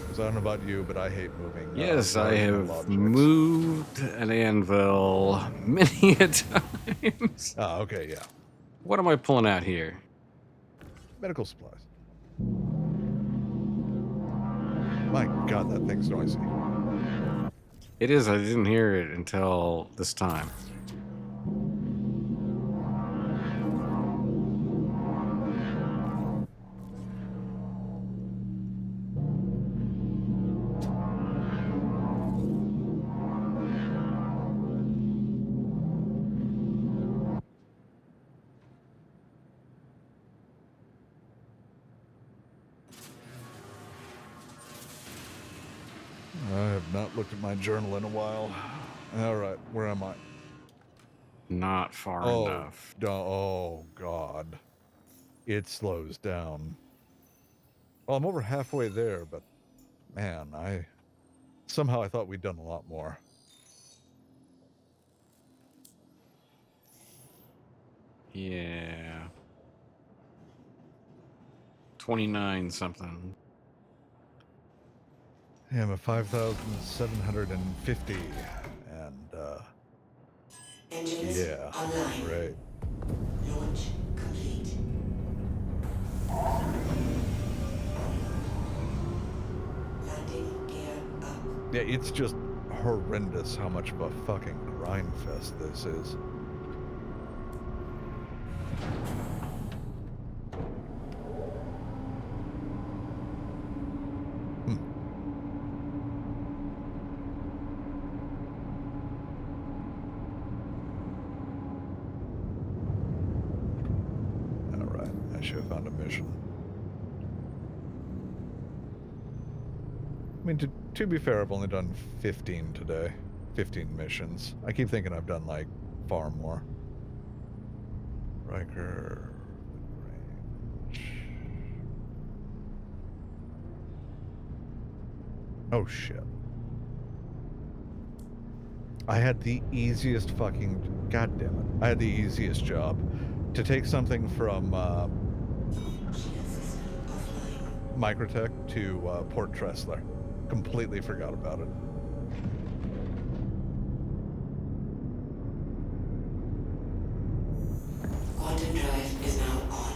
Because I don't know about you, but I hate moving. Yes, I large metal have objects. moved an anvil many a times. Ah, okay, yeah. What am I pulling out here? Medical supplies. My God, that thing's noisy. It is, I didn't hear it until this time. I have not looked at my journal in a while. All right, where am I? Not far Oh, enough. oh God. It slows down. Well, I'm over halfway there, but man, I thought we'd done a lot more. Yeah. 29 something. Yeah, I'm at 5,750, and Engines yeah, online. great. Launch complete. Landing gear up. Yeah, it's just horrendous how much of a fucking grind fest this is. All right, I should have found a mission. I mean, to be fair, I've only done 15 today. 15 missions. I keep thinking I've done, like, far more. Riker... range. Oh shit. I had the easiest fucking... God damn it. I had the easiest job. To take something from Microtech to Port Tressler. Completely forgot about it. Quantum drive is now on.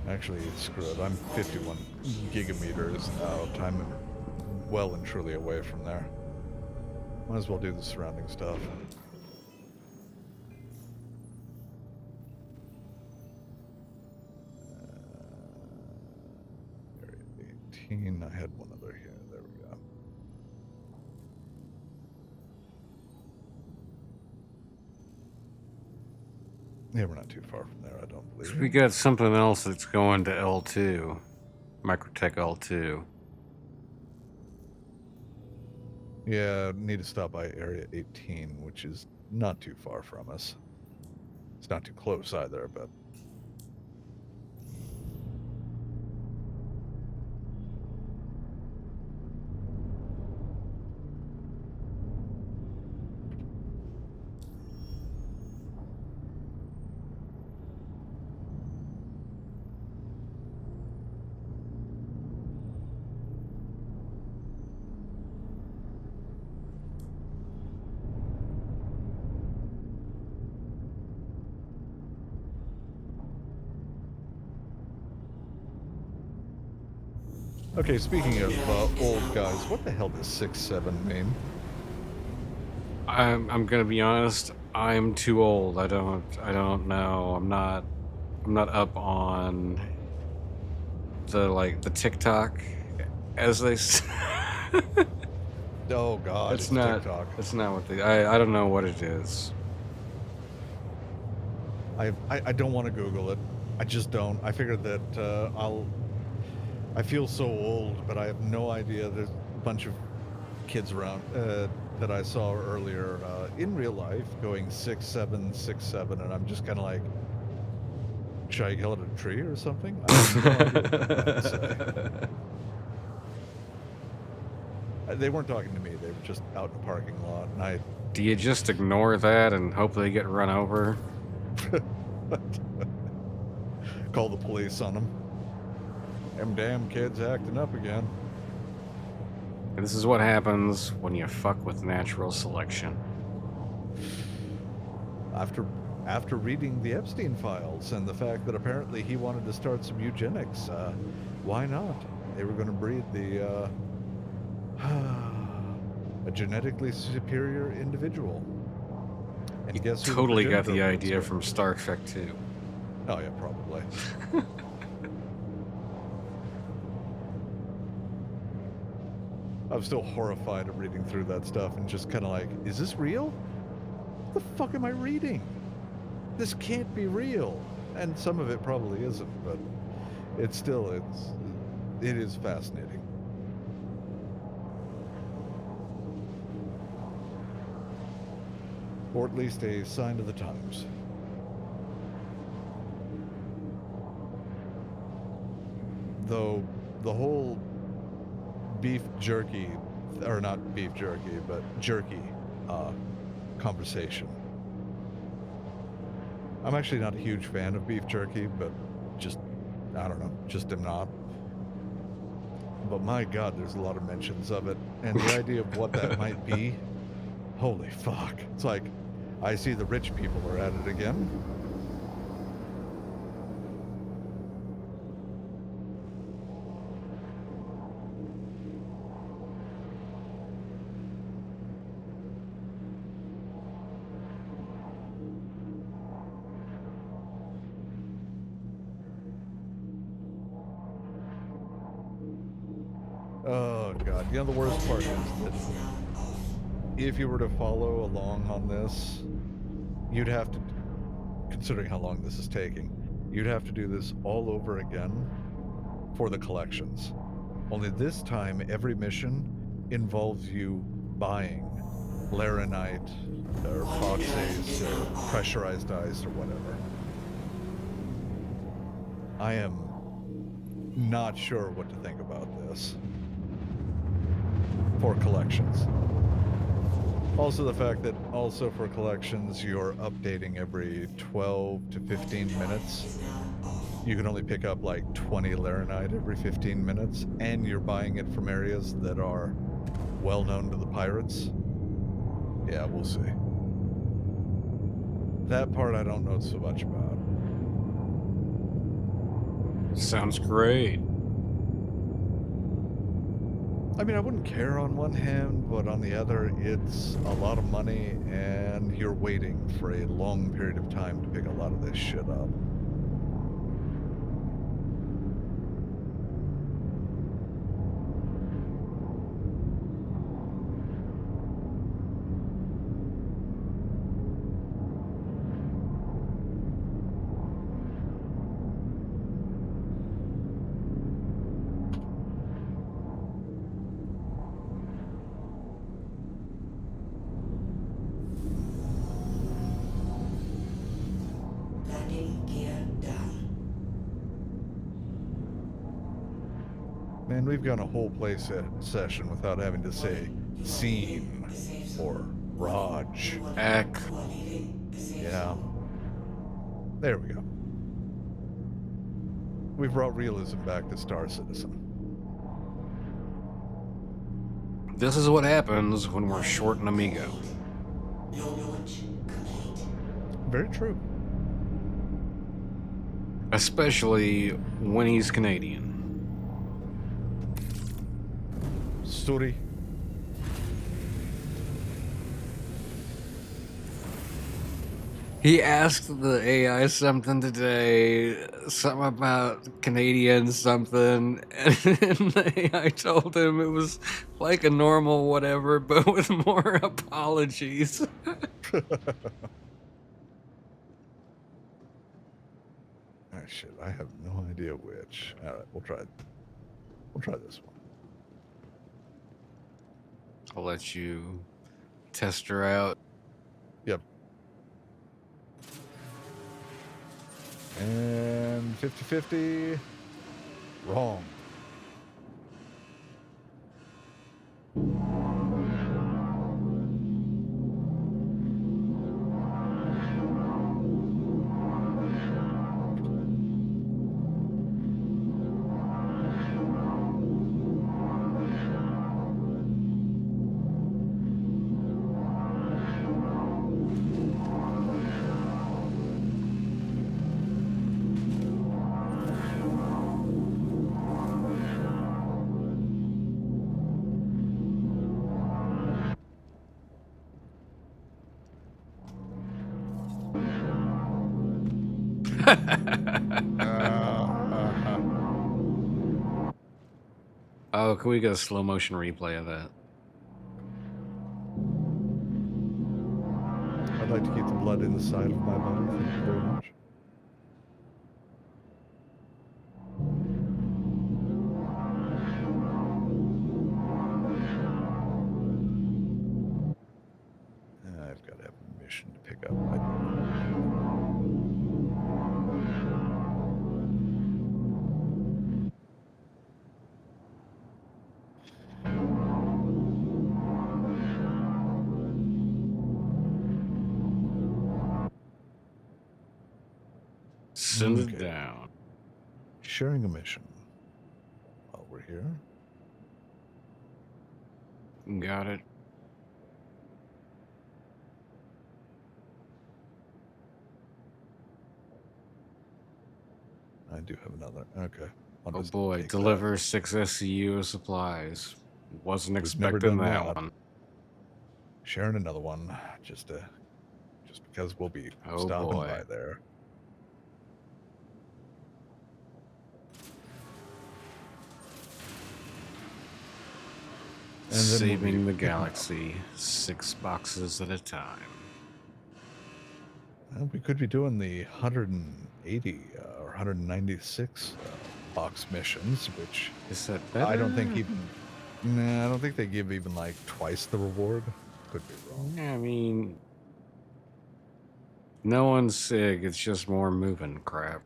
Actually, screw it. I'm 51 gigameters out. I'm well and truly away from there. Might as well do the surrounding stuff. Area 18. I had one other here. There we go. Yeah, we're not too far from there, I don't believe. We got something else that's going to L2. Microtech L2. Yeah, need to stop by Area 18, which is not too far from us. It's not too close either, but... Okay, speaking of old guys, what the hell does 6-7 mean? I'm gonna be honest. I'm too old. I don't know. I'm not up on the TikTok, as they say. Oh god, It's it's not. TikTok. It's not what they. I don't know what it is. I don't want to Google it. I just don't. I figured that I feel so old, but I have no idea. There's a bunch of kids around that I saw earlier in real life going 6-7, 6-7, and I'm just kind of like, should I yell at a tree or something? I have no idea what they're trying to say. They weren't talking to me. They were just out in the parking lot, and I... Do you just ignore that and hope they get run over? Call the police on them. Them damn kids acting up again. And this is what happens when you fuck with natural selection. After reading the Epstein files and the fact that apparently he wanted to start some eugenics, why not? They were going to breed the a genetically superior individual. And You guess who totally got progenitor the was idea with? from Star Trek 2. Oh yeah, probably. I'm still horrified of reading through that stuff and just kind of like, is this real? What the fuck am I reading? This can't be real. And some of it probably isn't, but it is fascinating. Or at least a sign of the times. Though the whole beef jerky, or not beef jerky, but jerky conversation. I'm actually not a huge fan of beef jerky, but just, I don't know, just am not. But my God, there's a lot of mentions of it. And the idea of what that might be, holy fuck. It's like, I see the rich people are at it again. Oh God, you know the worst part is that if you were to follow along on this, you'd have to, considering how long this is taking, you'd have to do this all over again for the collections. Only this time, every mission involves you buying laranite or proxies or pressurized ice or whatever. I am not sure what to think about this for collections. Also, the fact that also for collections, you're updating every 12 to 15 minutes. You can only pick up like 20 Laranite every 15 minutes, and you're buying it from areas that are well known to the pirates. Yeah, we'll see. That part I don't know so much about. Sounds great. I mean, I wouldn't care on one hand, but on the other, it's a lot of money, and you're waiting for a long period of time to pick a lot of this shit up. Landing gear down. Man, we've gone a whole play session without having to say You are scene leaving the safe zone. or Raj. You are Heck. You are leaving the safe Yeah. zone. There we go. We brought realism back to Star Citizen. This is what happens when we're short an amigo. No launch complete. Very true. Especially when he's Canadian. Suri. He asked the AI something today, something about Canadian something, and the AI told him it was like a normal whatever, but with more apologies. Ah, shit, I have no idea which. All right, we'll try this one. I'll let you test her out. Yep. And 50-50. Wrong. Oh, can we get a slow motion replay of that? I'd like to keep the blood inside of my body. Thank you very much. I've got to have a mission to pick up. I do. Send it Okay. down. Sharing a mission. While we're here. Got it. I do have another. Okay. I'll Oh just boy, take that. deliver 6 SCU of supplies. Wasn't We've never expecting done that that. one. Sharing another one, just because we'll be Oh stopping boy. by there. And then we'll Saving be the picking up. galaxy 6 boxes at a time. Well, we could be doing the 180 or 196 box missions, which Is that better? I don't think even. Nah, I don't think they give even like twice the reward. Could be wrong. I mean, no one's sick. It's just more moving crap.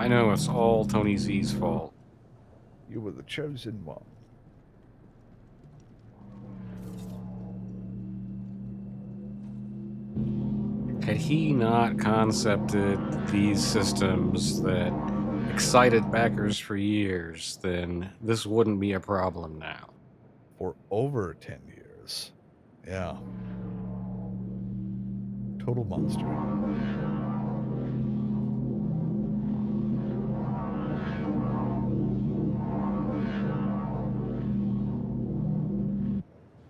I know it's all Tony Z's fault. You were the chosen one. Had he not concepted these systems that excited backers for years, then this wouldn't be a problem now. For over 10 years. Yeah. Total monster.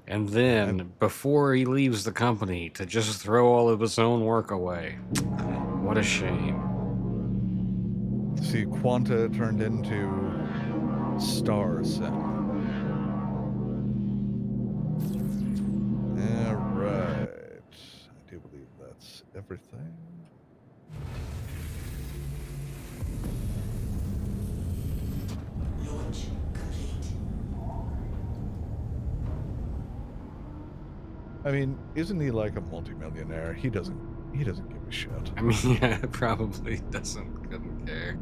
And then, before he leaves the company, to just throw all of his own work away. What a shame. See, Quanta turned into Star Sim. Alright. I do believe that's everything. Launch complete. I mean, isn't he like a multimillionaire? He doesn't give a shit. I mean, yeah, probably couldn't care.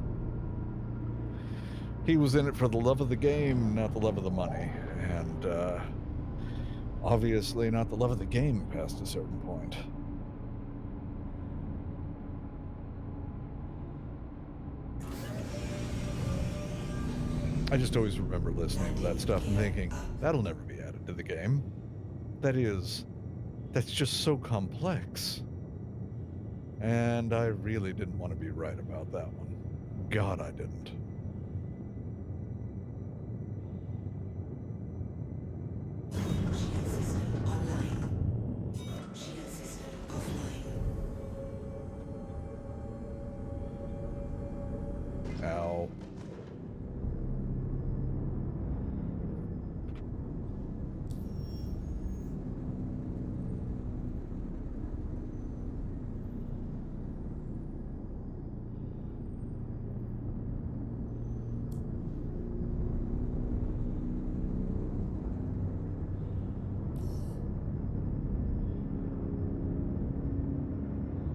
He was in it for the love of the game, not the love of the money. And obviously not the love of the game past a certain point. I just always remember listening to that stuff and thinking, that'll never be added to the game. That's just so complex. And I really didn't want to be right about that one. God, I didn't. Shield system online. Shield system offline. Ow.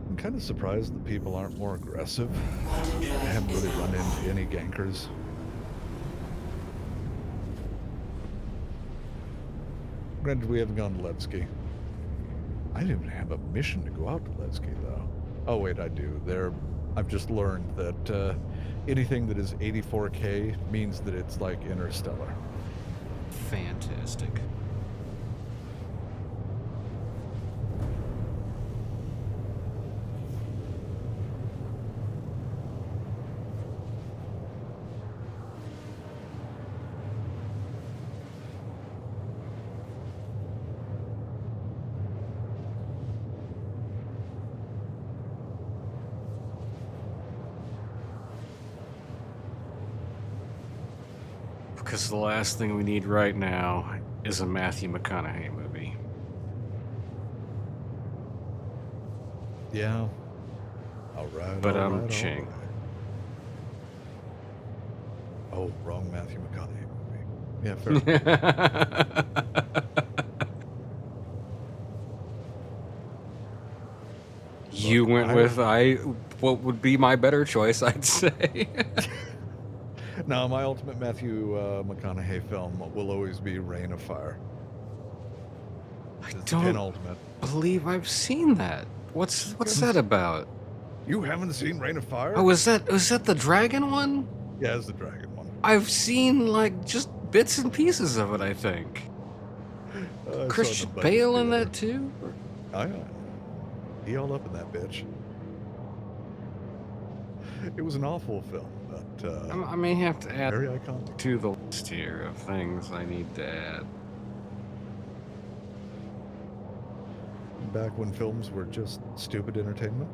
I'm kind of surprised that people aren't more aggressive. Quantum I drive haven't is really run online. into any gankers. Granted, we haven't gone to Levski. I don't even have a mission to go out to Levski, though. Oh, wait, I do. I've just learned that anything that is 84K means that it's like interstellar. Fantastic. Because the last thing we need right now is a Matthew McConaughey movie. Yeah. All right. But all I'm right, Ching. all right. Oh, wrong Matthew McConaughey movie. Yeah, fair. You Look, went with what would be my better choice, I'd say. No, my ultimate Matthew McConaughey film will always be Reign of Fire. I It's the don't penultimate. believe I've seen that. What's that about? You haven't seen Reign of Fire? Oh, was that the dragon one? Yeah, it's the dragon one. I've seen like just bits and pieces of it, I think. I saw it in Christian the budget Bale in theater. that too? Oh, yeah. He all up in that bitch. It was an awful film, but I may have to add very iconic. to the list here of things I need to add. Back when films were just stupid entertainment.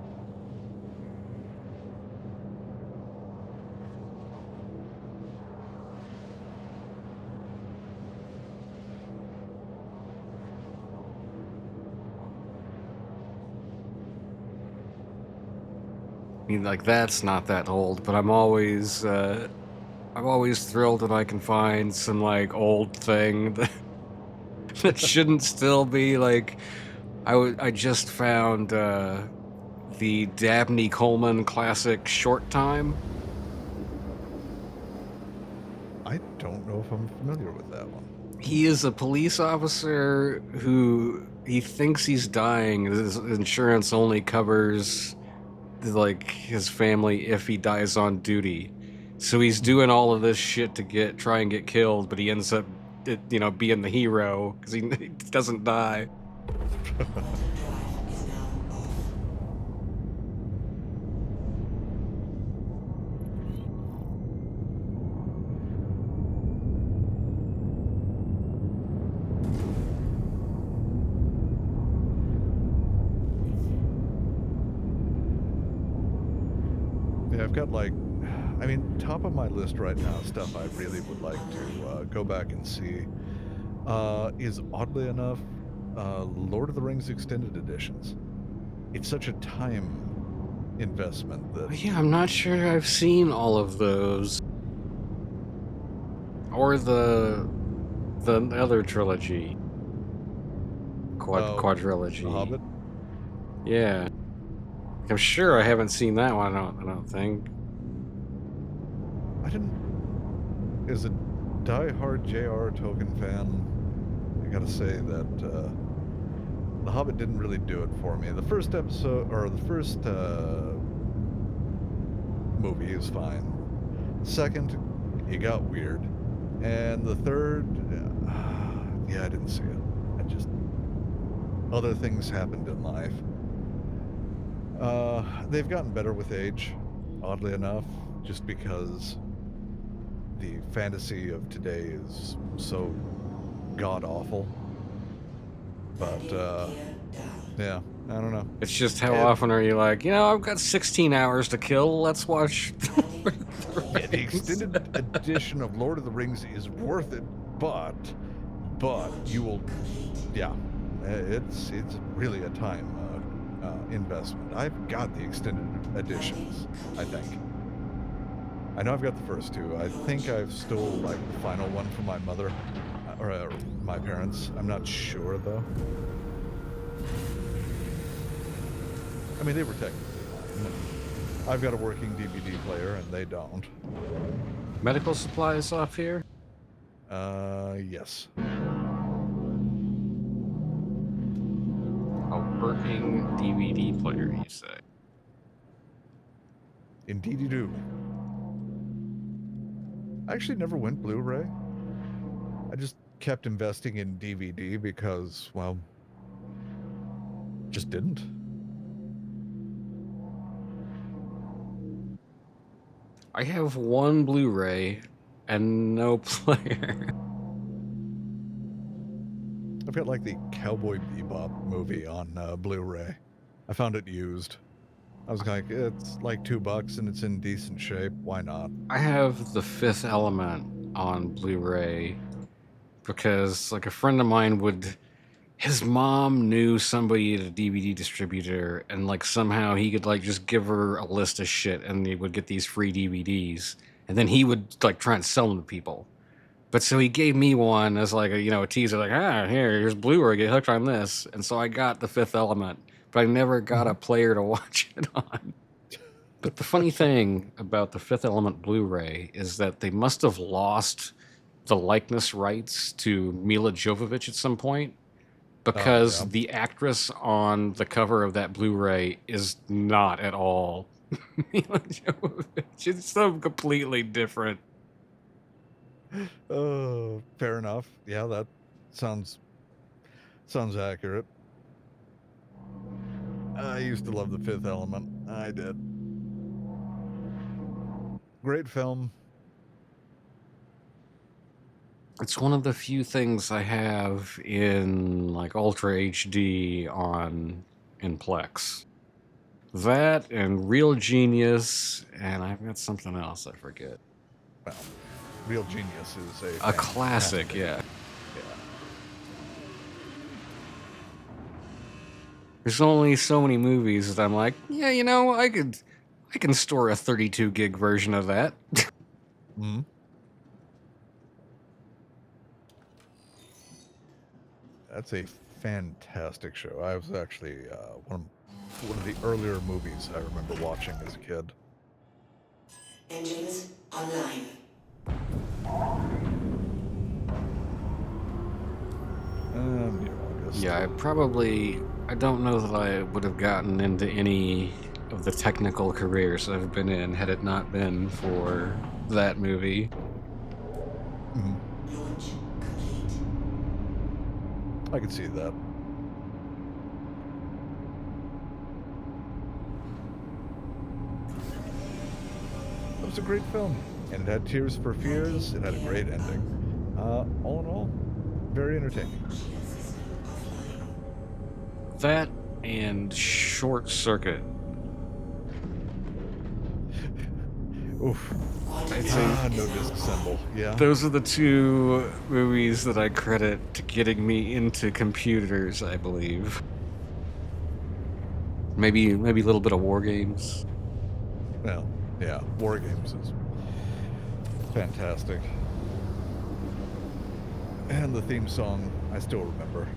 I mean, like that's not that old, but I'm always thrilled when I can find some like old thing that that shouldn't still be like. I just found the Dabney Coleman classic Short Time. I don't know if I'm familiar with that one. He is a police officer who he thinks he's dying. His insurance only covers like his family if he dies on duty. So he's doing all of this shit to try and get killed, but he ends up, being the hero because he doesn't die. Drive is now off. Yeah, I've got top of my list right now, stuff I really would like to go back and see is oddly enough Lord of the Rings extended editions. It's such a time investment that Yeah, I'm not sure I've seen all of those. Or the other trilogy. Quadrilogy. The Hobbit. Yeah. I'm sure I haven't seen that one, I don't think. I didn't. As a die-hard J.R. Tolkien fan, I gotta say that The Hobbit didn't really do it for me. The first episode, or the first movie is fine. Second, it got weird. And the third, yeah, I didn't see it. Other things happened in life. They've gotten better with age, oddly enough, just because the fantasy of today is so god-awful. But, yeah, I don't know. It's just how often are you like, I've got 16 hours to kill, let's watch Yeah, the extended edition of Lord of the Rings is worth it, but you will, yeah, it's really a time investment. I've got the extended editions, I think. I know I've got the first two. I think I've still like the final one from my mother or my parents. I'm not sure though. I mean, they were technically mine. I've got a working DVD player and they don't. Medical supplies off here? Yes. A working DVD player, you say? Indeed you do. I actually never went Blu-ray. I just kept investing in DVD because, well, just didn't. I have one Blu-ray and no player. I've got like the Cowboy Bebop movie on Blu-ray. I found it used. I was like, it's like $2 and it's in decent shape. Why not? I have The Fifth Element on Blu-ray because, like, a friend of mine his mom knew somebody at a DVD distributor, and like somehow he could like just give her a list of shit, and he would get these free DVDs, and then he would like try and sell them to people. But so he gave me one as like a teaser, like, here's Blu-ray, get hooked on this, and so I got The Fifth Element, but I never got a player to watch it on. But the funny thing about the Fifth Element Blu-ray is that they must have lost the likeness rights to Mila Jovovich at some point, because yeah. the actress on the cover of that Blu-ray is not at all Mila Jovovich. It's so completely different. Fair enough. Yeah, that sounds accurate. I used to love The Fifth Element. I did. Great film. It's one of the few things I have in like Ultra HD in Plex. That and Real Genius, and I've got something else I forget. Well, Real Genius is A classic, yeah. Yeah. There's only so many movies that I'm like, yeah, I can store a 32 gig version of that. Mm-hmm. That's a fantastic show. I was actually one of the earlier movies I remember watching as a kid. Engines online. best. Yeah, I don't know that I would have gotten into any of the technical careers I've been in had it not been for that movie. Mhm. Launch complete. I can see that. It was a great film, and it had Tears for Fears. It had a great ending. All in all, very entertaining. Shield system offline. That and Short Circuit. Oof. I'd say No disassemble. Yeah. those are the two movies that I credit to getting me into computers, I believe. Maybe a little bit of War Games. Well, yeah. War Games is fantastic. And the theme song, I still remember.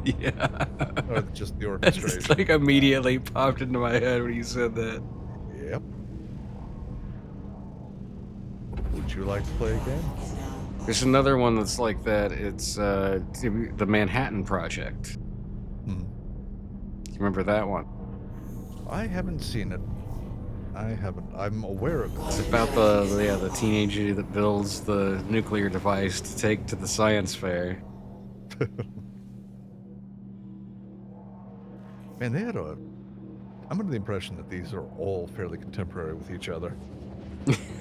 Yeah. Or just the It's orchestration. like immediately popped into my head when you said that. Yep. Would you like to play a game? Is now There's another one that's like that. It's the Manhattan Project. Hmm. You remember that one? I haven't seen it. I haven't. I'm aware of It's it. about the teenager that builds the nuclear device to take to the science fair. Man, they had a. I'm under the impression that these are all fairly contemporary with each other.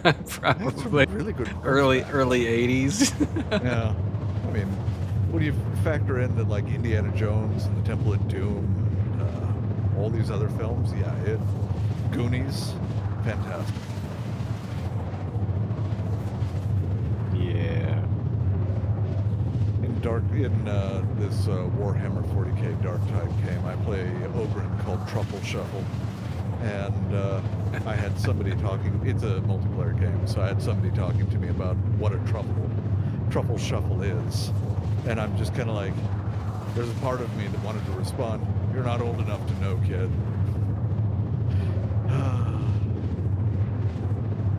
That's Probably really good. early back. 80s. Yeah. I mean, when you factor in that, like Indiana Jones and the Temple of Doom, and, all these other films, yeah, Goonies, fantastic. Yeah. In this Warhammer 40k Dark Tide game, I play Ogren called Truffle Shuffle, and I had somebody talking. It's a multiplayer game, so I had somebody talking to me about what a truffle shuffle is, and I'm just kind of like, there's a part of me that wanted to respond, "You're not old enough to know, kid,"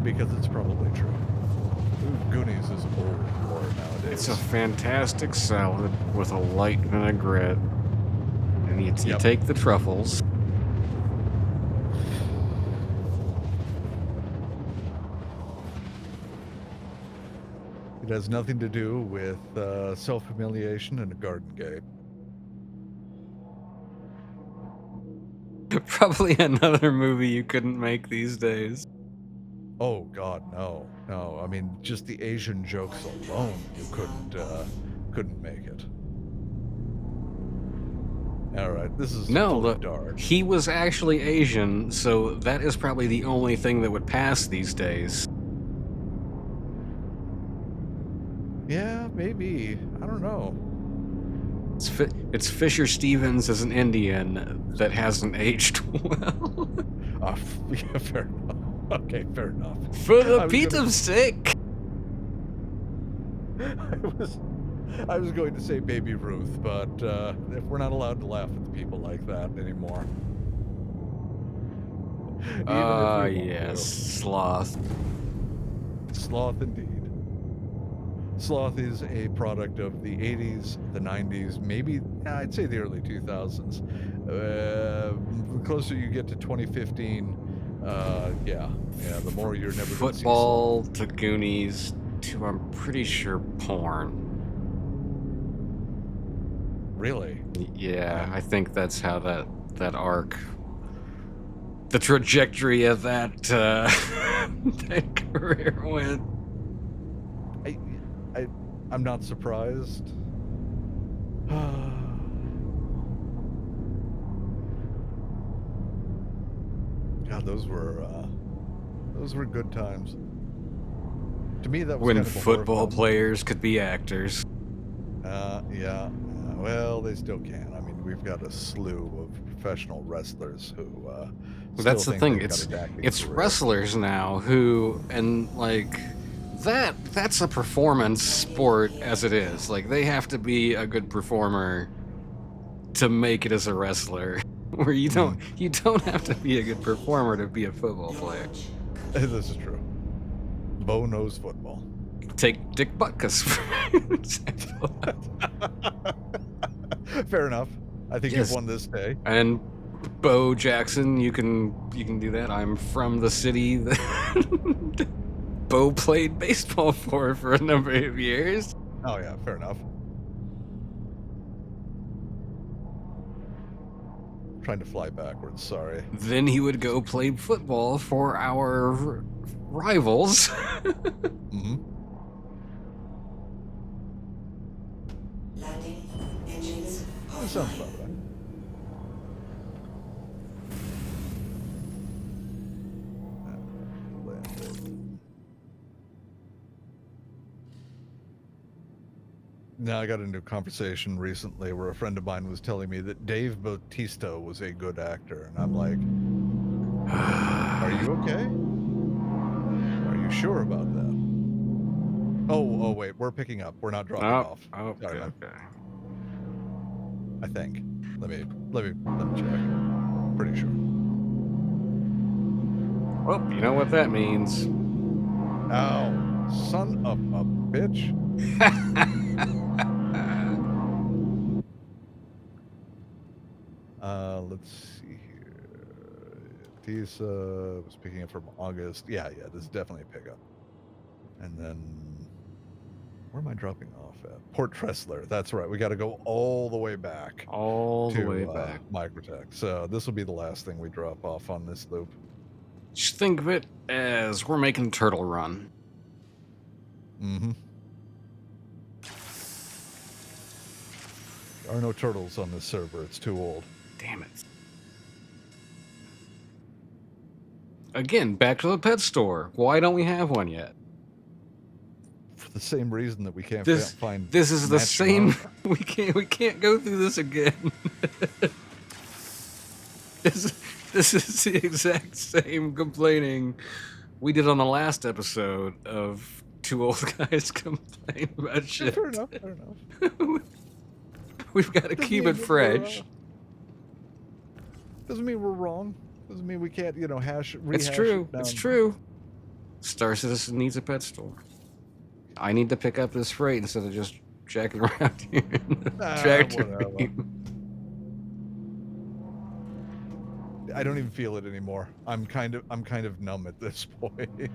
because it's probably true. Goonies is old lore nowadays. It's a fantastic salad with a light vinaigrette. And you Yep. take the truffles. It has nothing to do with self-humiliation and a garden gate. Probably another movie you couldn't make these days. Oh God, no. I mean, just the Asian jokes alone, you couldn't make it. All right, this is No, fully look, dark. he was actually Asian, so that is probably the only thing that would pass these days. Yeah, maybe. I don't know. It's Fisher Stevens as an Indian that hasn't aged well. Yeah, fair enough. Okay, fair enough. For the I was Pete's gonna- sake. I was going to say Baby Ruth, but if we're not allowed to laugh at the people like that anymore. Even if we want Yes, Sloth. to. Sloth indeed. Sloth is a product of the 80s, the 90s, maybe, I'd say the early 2000s. The closer you get to 2015, yeah, the more you're never going to see Football to Goonies to, I'm pretty sure, porn. Sloth. Really? Yeah, I think that's how that arc, the trajectory of that that career went. I'm not surprised. God, those were good times. To me, that was When kind of a horror football film. players could be actors. Yeah. Well, they still can. I mean, we've got a slew of professional wrestlers who. That's the still think thing. they've got an acting It's career. wrestlers now who, and like that's a performance sport as it is. Like they have to be a good performer to make it as a wrestler. Where you don't have to be a good performer to be a football player. launch. This is true. Bo knows football. Take Dick Butkus for example. Fair enough. I think Yes. you've won this day. And Bo Jackson, you can do that. I'm from the city that Bo played baseball for a number of years. Oh yeah, fair enough. Trying to fly backwards, sorry. Then he would go play football for our rivals. Mm-hmm. Landing. Engines That sounds offline. about right. Landed. Now I got into a conversation recently where a friend of mine was telling me that Dave Bautista was a good actor, and I'm like, are you okay? Are you sure about that? Oh wait, we're picking up. We're not dropping off. Okay, Sorry, man. okay. I think. Let me check. Pretty sure. Well, you know what that means. Ow, son of a bitch. Let's see here. These was picking up from August. Yeah, this is definitely a pickup. And then where am I dropping off at? Port Tressler. That's right. We got to go all the way back All the to way back. Microtech. So this will be the last thing we drop off on this loop. Just think of it as we're making Turtle Run. Mm-hmm. There are no turtles on this server. It's too old. Damn it. Again, back to the pet store. Why don't we have one yet? For the same reason that we can't This find. this is the matching same. We can't go through this again. This is the exact same complaining we did on the last episode of two old guys complaining about shit. Fair enough. Fair enough. We've got to Doesn't keep mean it that fresh. Doesn't mean we're wrong. Doesn't mean we can't, rehash It's true. it down. It's true. Star Citizen needs a pet store. I need to pick up this freight instead of just jacking around here in the tractor Whatever. beam. I don't even feel it anymore. I'm kind of numb at this point.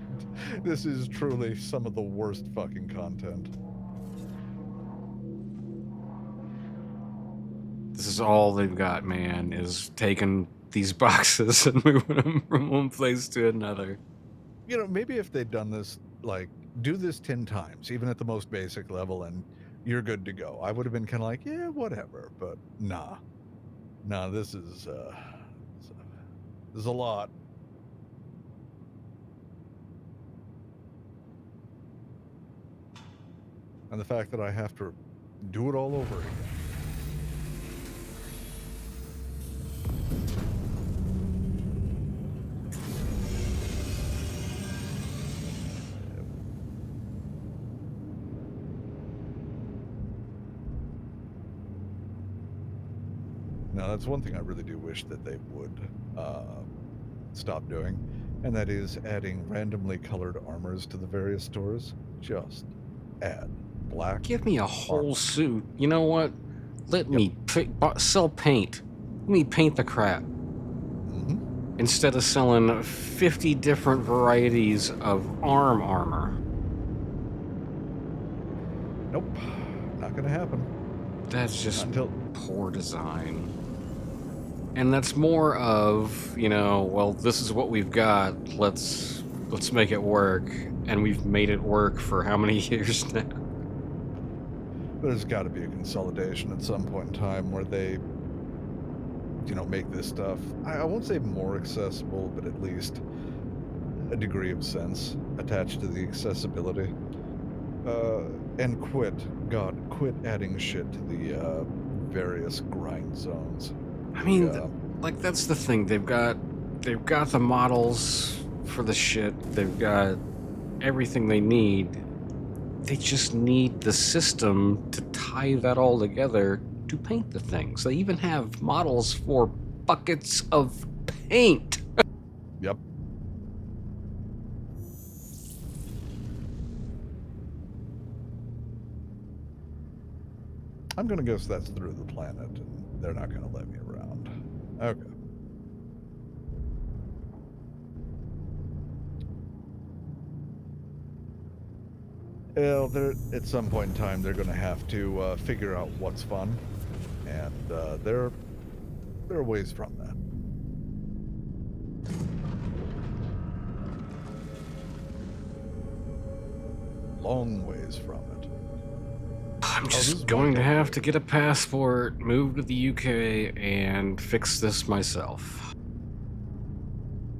This is truly some of the worst fucking content. This is all they've got, man, is taking these boxes and moving them from one place to another. Maybe if they'd done this, like, do this 10 times, even at the most basic level, and you're good to go. I would have been kind of like, yeah, whatever. But nah. Nah, this is a lot. And the fact that I have to do it all over again. Now, that's one thing I really do wish that they would stop doing, and that is adding randomly colored armors to the various stores. Just add black. Give me a whole suit. You know what? Let Yep. me sell paint. Let me paint the crap. Mm-hmm. Instead of selling 50 different varieties of armor. Nope, not gonna happen. That's just Until poor design. And that's more of, well, this is what we've got. Let's make it work. And we've made it work for how many years now? there's got to be a consolidation at some point in time where they, make this stuff. I won't say more accessible, but at least a degree of sense attached to the accessibility. And quit adding shit to the various grind zones. I mean, that's the thing. They've got the models for the shit. They've got everything they need. They just need the system to tie that all together to paint the things. They even have models for buckets of paint. Yep. I'm going to guess that's through the planet, and they're not going to let me around. Okay. Well, at some point in time, they're going to have to figure out what's fun, and there are ways from that. Long ways from it. I'm this just is going to my have to calculator. get a passport, move to the UK, and fix this myself.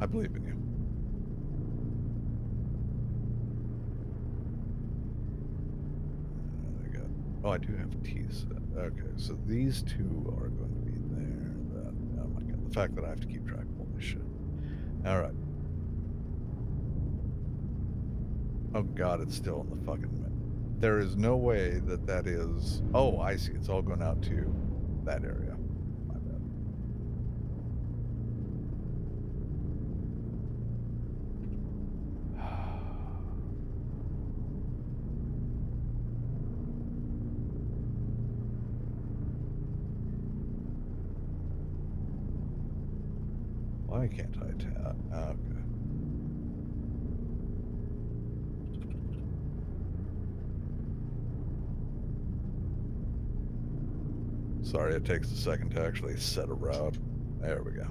I believe in you. Oh, I do have teas. Okay, so these two are going to be there. Oh my god, the fact that I have to keep track of all this shit. All right. Oh god, it's still in the fucking. There is no way that is. Oh, I see. It's all going out to that area. My bad. Why can't I tap? Okay. Sorry, it takes a second to actually set a route. There we go.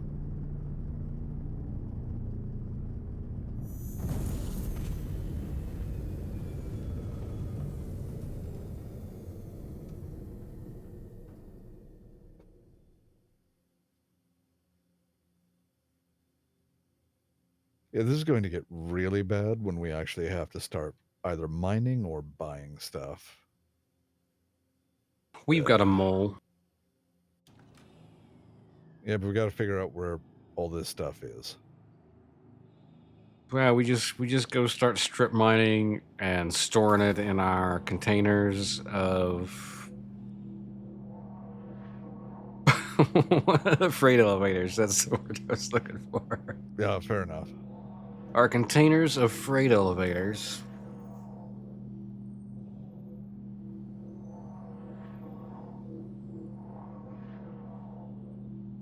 Yeah, this is going to get really bad when we actually have to start either mining or buying stuff. We've got a mole. Yeah, but we got to figure out where all this stuff is. Well, we just go start strip mining and storing it in our containers of freight elevators. That's the word I was looking for. Yeah, fair enough. Our containers of freight elevators.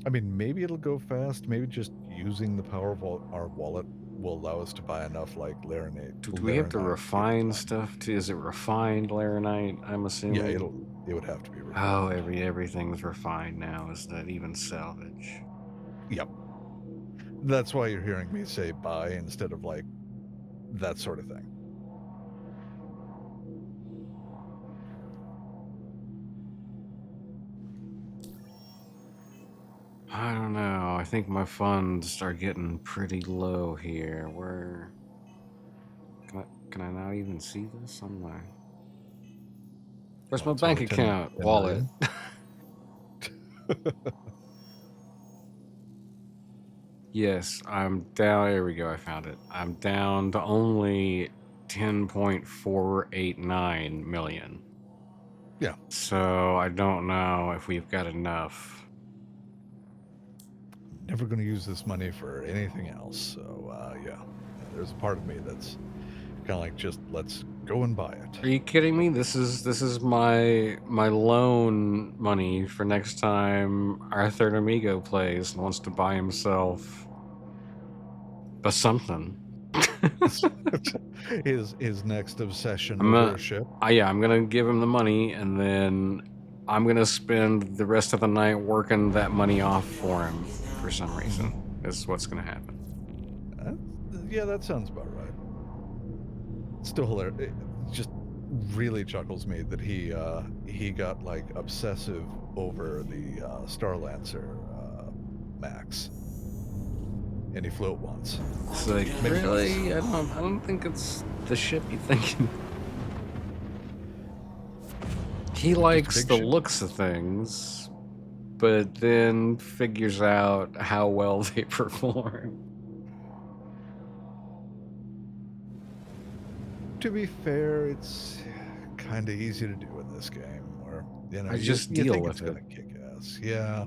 I mean, maybe it'll go fast. Maybe just using the power of our wallet will allow us to buy enough, like, laranite. Do we have to Laranite refine time. stuff too? Is it refined laranite? I'm assuming. Yeah, it would have to be refined. Oh, everything's refined now. Is that even salvage? Yep. That's why you're hearing me say buy instead of like that sort of thing. I don't know. I think my funds are getting pretty low here. Where can I not even see this on my? Where's my It's bank only 10 account? 10 Wallet. million. Yes, I'm down. There we go. I found it. I'm down to only 10.489 million. Yeah. So I don't know if we've got enough. I'm never going to use this money for anything else. So, yeah, there's a part of me that's kind of like, just let's go and buy it. Are you kidding me? This is my loan money for next time our third amigo plays and wants to buy himself a something. his next obsession I'm over gonna, a ship. yeah, I'm gonna give him the money and then I'm gonna spend the rest of the night working that money off for him for some reason. Is what's gonna happen. Yeah, that sounds about right. Still hilarious. It just really chuckles me that he got like obsessive over the Starlancer Max, and he flew it once. It's like, really? I don't think it's the ship you think. He likes big the ship. looks of things, but then figures out how well they perform. To be fair, it's kind of easy to do in this game, where I you just you deal think with it's it. gonna kick ass. Yeah.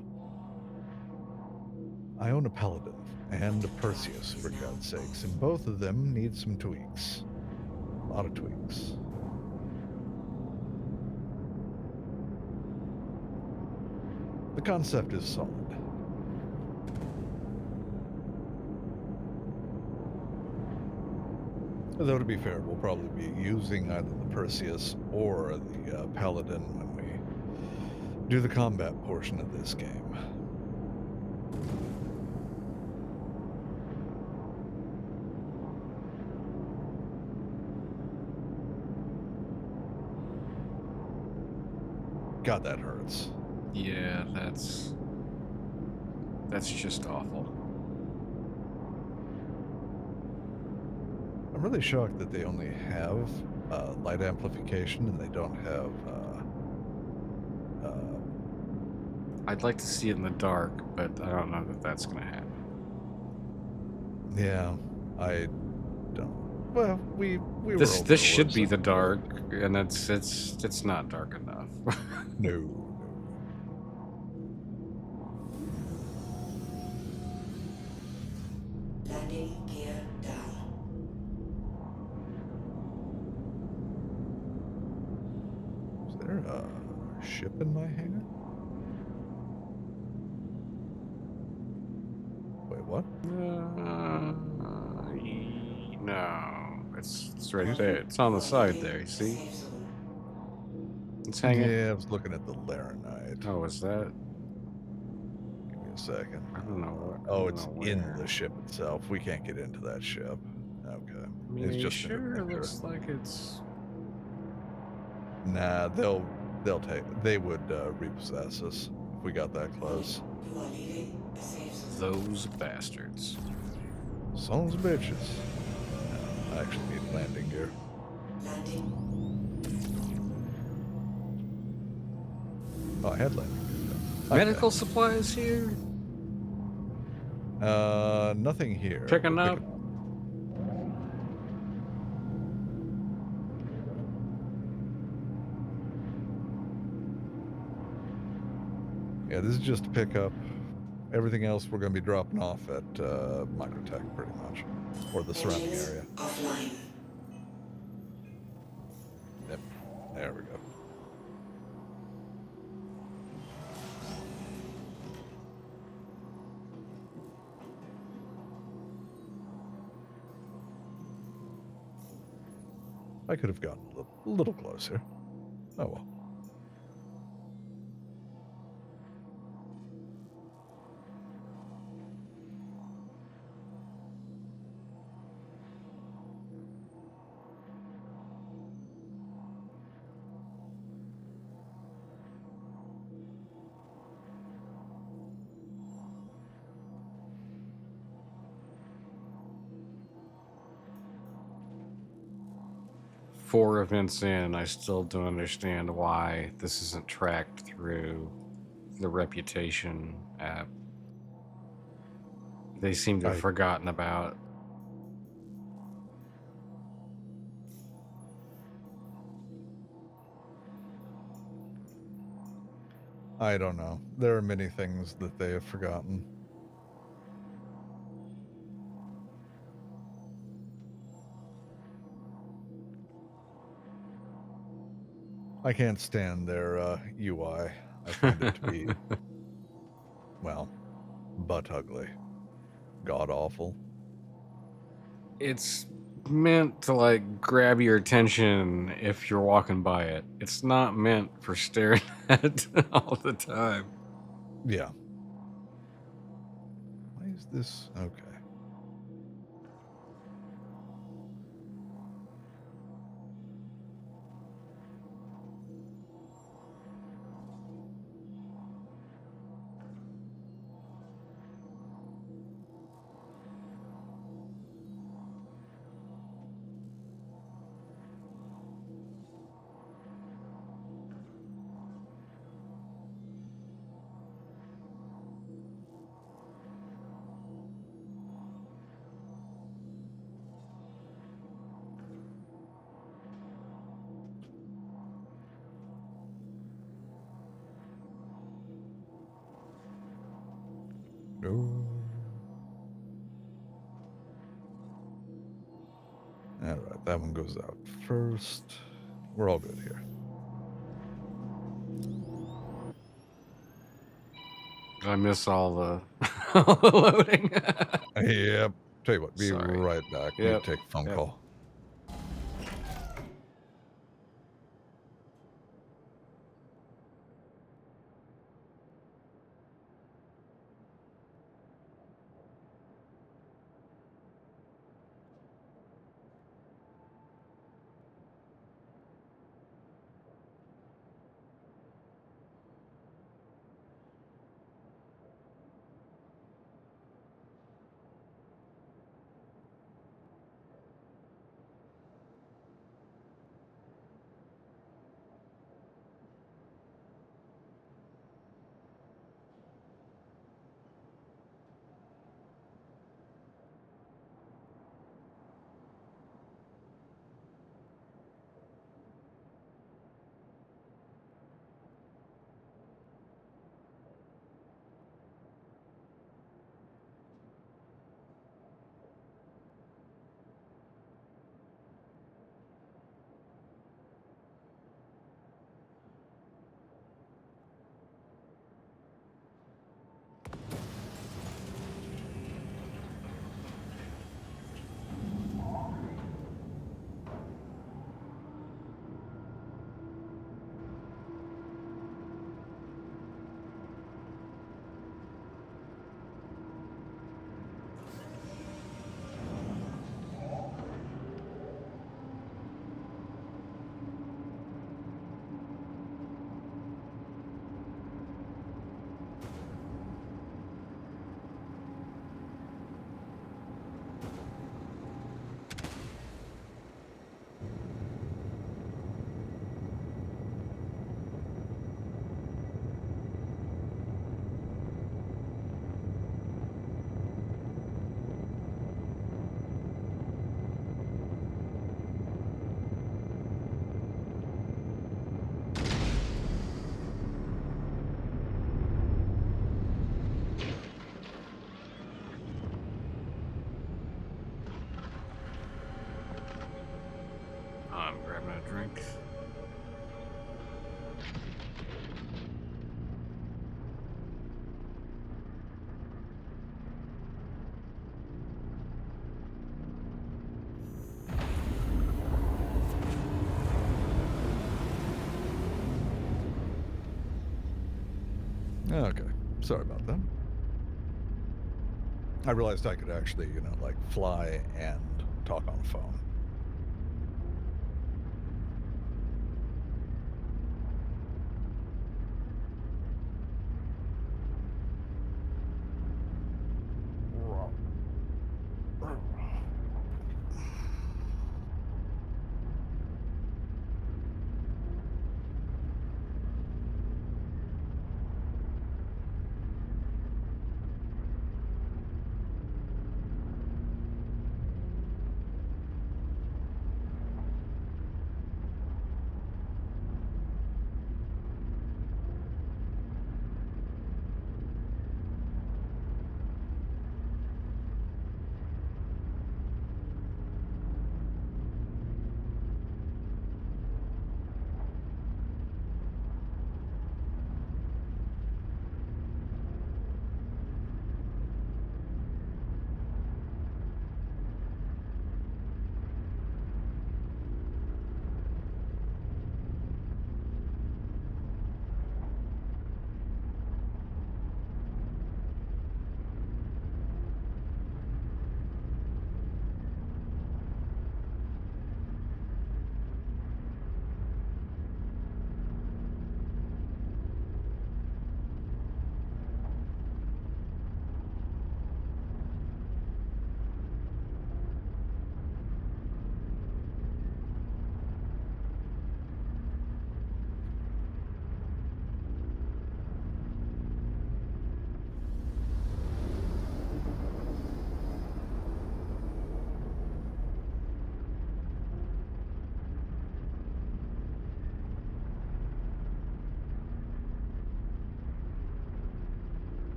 I own a Paladin and a Perseus, for God's sakes, and both of them need some tweaks. A lot of tweaks. concept is solid. Though to be fair, we'll probably be using either the Perseus or the Paladin when we do the combat portion of this game. God, that hurts. Yeah, that's just awful. I'm really shocked that they only have light amplification and they don't have I'd like to see it in the dark, but I don't know that that's gonna happen. yeah, I don't. Well, we were This should overlords be the and- dark, and it's not dark enough. No. Landing gear down. Is there a ship in my hangar? Wait, what? No, it's right there. It's on the side there. You see? Safe zone. It's hanging. Yeah, I was looking at the Laranite. Oh, is that? Give me a second. I don't know what. I Oh, don't it's know in where. the ship itself. We can't get into that ship. Okay. I mean, It's are you just an sure? It adventure. looks like it's. Nah, they would repossess us if we got that close. You are leaving a safe zone. Those bastards. Sons of bitches. I actually need landing gear. Landing. Oh, I had landing gear. Okay. Medical supplies here? Nothing here. Picking We're up? Yeah, this is just a pickup. Everything else we're going to be dropping off at Microtech, pretty much, or the surrounding Engines area. offline. Yep. There we go. I could have gotten a little closer. Oh well. Four events in, I still don't understand why this isn't tracked through the Reputation app. They seem to have forgotten about. I don't know. There are many things that they have forgotten. I can't stand their UI. I find it to be, well, butt ugly. God awful. It's meant to like grab your attention if you're walking by it. It's not meant for staring at all the time. Yeah. Why is this? Okay. No. All right, that one goes out first. We're all good here. I miss all the, all the loading. Yep. Tell you what, be Sorry. right back. Need Yep, to take a phone yep. call. I'm grabbing a drink. Okay. Sorry about that. I realized I could actually, like fly and talk on the phone.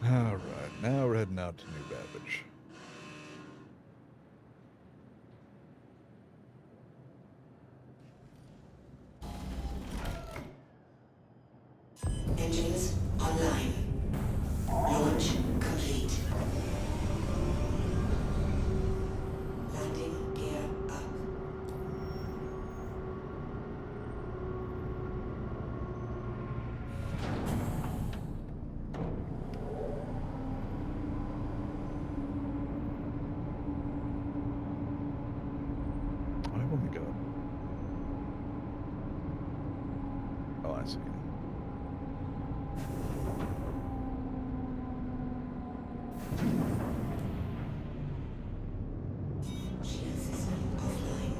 All right, now we're heading out to New Babbage. Engines online. Launch complete. Landing gear up. I've only got. Oh, I see. Shield system offline.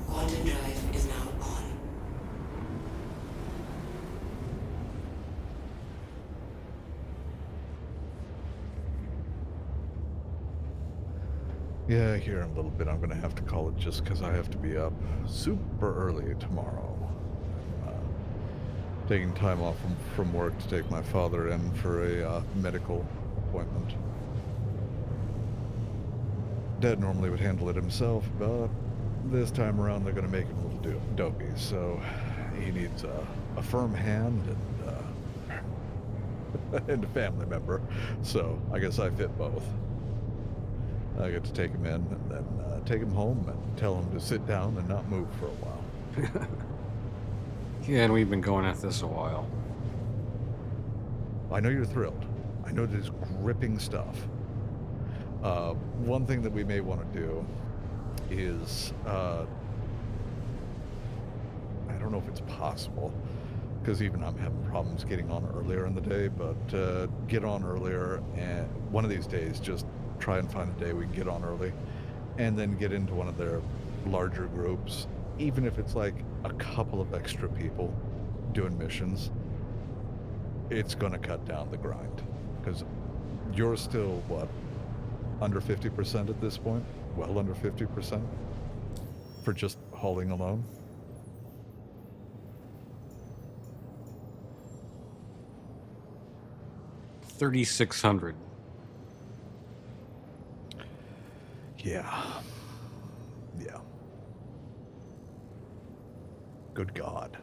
Quantum drive is now on. Yeah, here in a little bit I'm going to have to call it just because I have to be up super early tomorrow. Taking time off from work to take my father in for a medical appointment. Dad normally would handle it himself, but this time around they're going to make him a little dopey, so he needs a firm hand and a family member. So I guess I fit both. I get to take him in and then take him home and tell him to sit down and not move for a while. Yeah, and we've been going at this a while. I know you're thrilled. I know this gripping stuff. One thing that we may want to do is, I don't know if it's possible, because even I'm having problems getting on earlier in the day, but get on earlier, and one of these days just try and find a day we can get on early and then get into one of their larger groups, even if it's like a couple of extra people doing missions. It's going to cut down the grind, because you're still, what, under 50% at this point? Well under 50% for just hauling alone? $3,600. Yeah. Good God.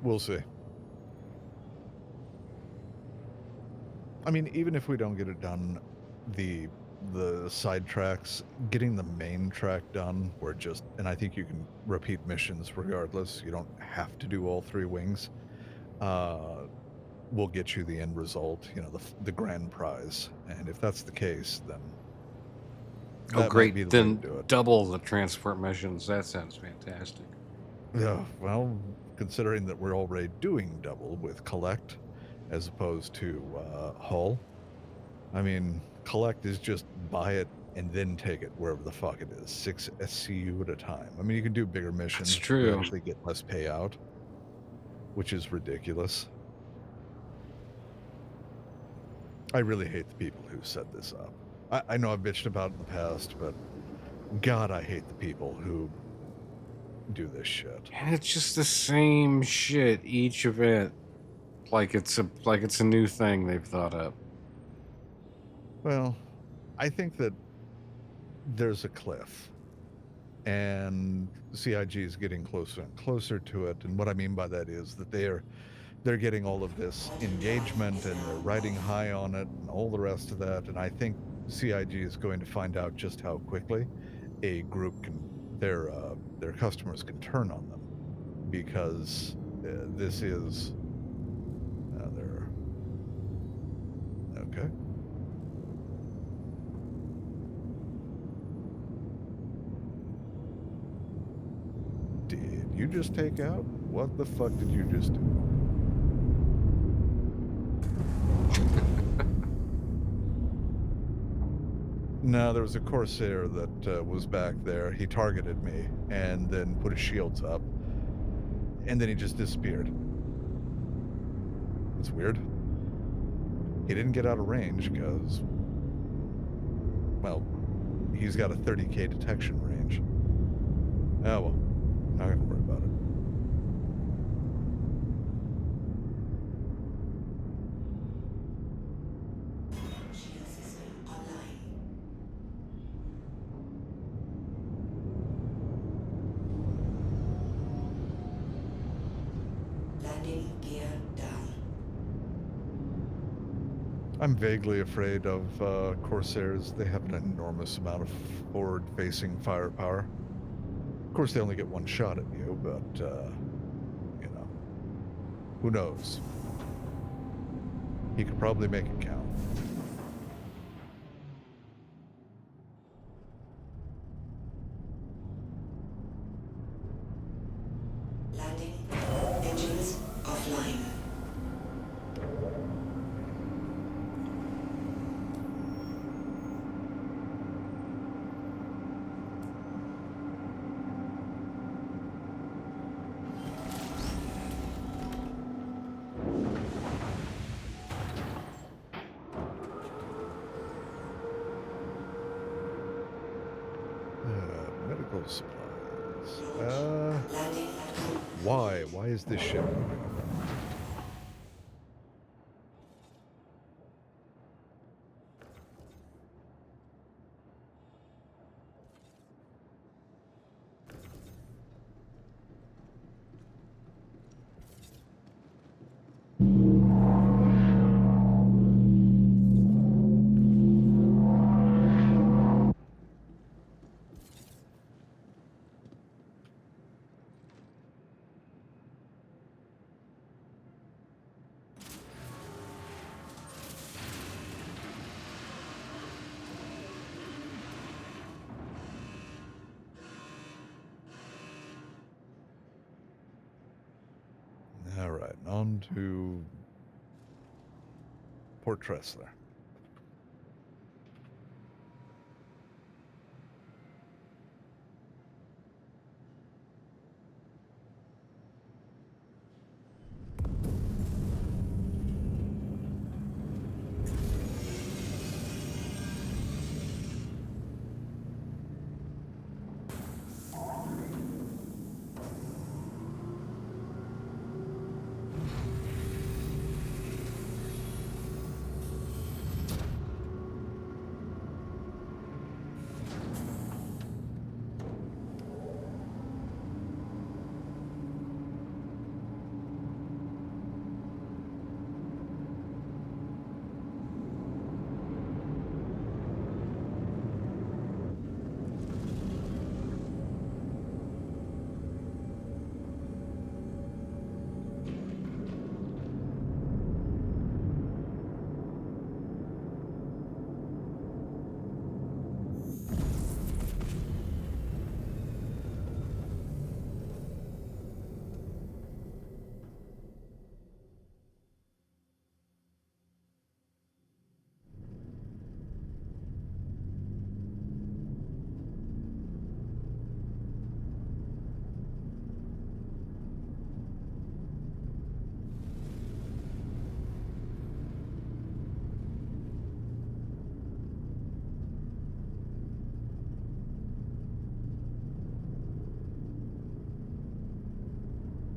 We'll see. I mean, even if we don't get it done, the side tracks, getting the main track done, where just, and I think you can repeat missions regardless. You don't have to do all three wings. Will get you the end result, the grand prize. And if that's the case, then Oh, that might be great. the way to Then do it. double the transport missions. That sounds fantastic. Yeah, well, considering that we're already doing double with collect as opposed to haul, I mean, collect is just buy it and then take it wherever the fuck it is. 6 SCU at a time. I mean, you can do bigger missions. That's true. You actually get less payout, which is ridiculous. I really hate the people who set this up. I know I've bitched about it in the past, but God, I hate the people who do this shit. And it's just the same shit each event. Like it's a new thing they've thought up. Well, I think that there's a cliff, and CIG is getting closer and closer to it. And what I mean by that is that they're getting all of this engagement and they're riding high on it and all the rest of that. And I think CIG is going to find out just how quickly a group their customers can turn on them, because this is they're okay. Did you just take out? What the fuck did you just do? No, there was a Corsair that was back there. He targeted me and then put his shields up. And then he just disappeared. It's weird. He didn't get out of range because, well, he's got a 30k detection range. Oh well, not gonna worry about it. Shield system online. Landing gear down. I'm vaguely afraid of Corsairs. They have an enormous amount of forward-facing firepower. Of course, they only get one shot at you, but, you know, who knows? He could probably make it count. Landing. Engines offline. Medical supplies. Landing at com- Why? Why is this ship moving? All right, on to Port Tressler.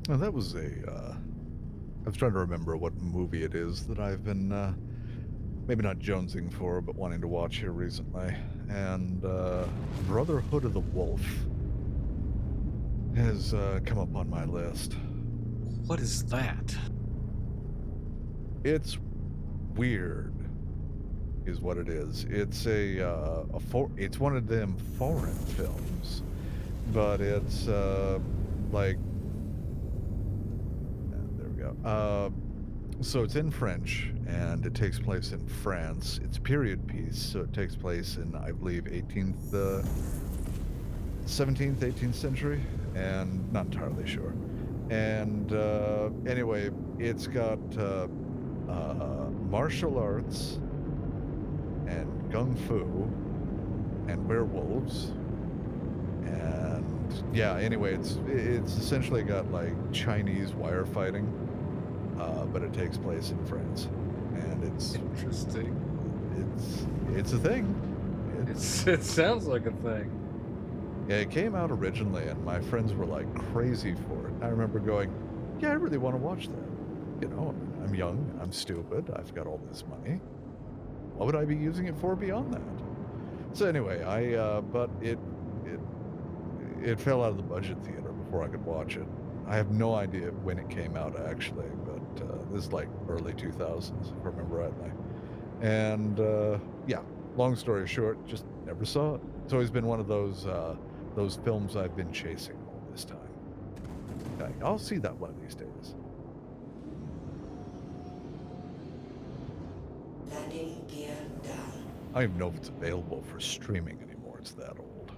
Well, that was I was trying to remember what movie it is that I've been maybe not jonesing for, but wanting to watch here recently. And Brotherhood of the Wolf has come up on my list. What is that? It's weird, is what it is. It's it's one of them foreign films, but it's like there we go. So it's in French, and it takes place in France. It's a period piece, so it takes place in, I believe, 17th, 18th century, and not entirely sure. And anyway, it's got martial arts and kung fu and werewolves. And yeah, anyway, it's essentially got like Chinese wire fighting, but it takes place in France, and Interesting. it's a thing. It sounds like a thing. Yeah, it came out originally, and my friends were like crazy for it. I remember going, "Yeah, I really want to watch that." You know, I'm young, I'm stupid, I've got all this money. What would I be using it for beyond that? So anyway, but it fell out of the budget theater before I could watch it. I have no idea when it came out actually, but this is like early 2000s, if I remember rightly. And yeah, long story short, just never saw it. It's always been one of those films I've been chasing all this time. I'll see that one of these days. Landing gear down. I don't even know if it's available for streaming anymore. It's that old.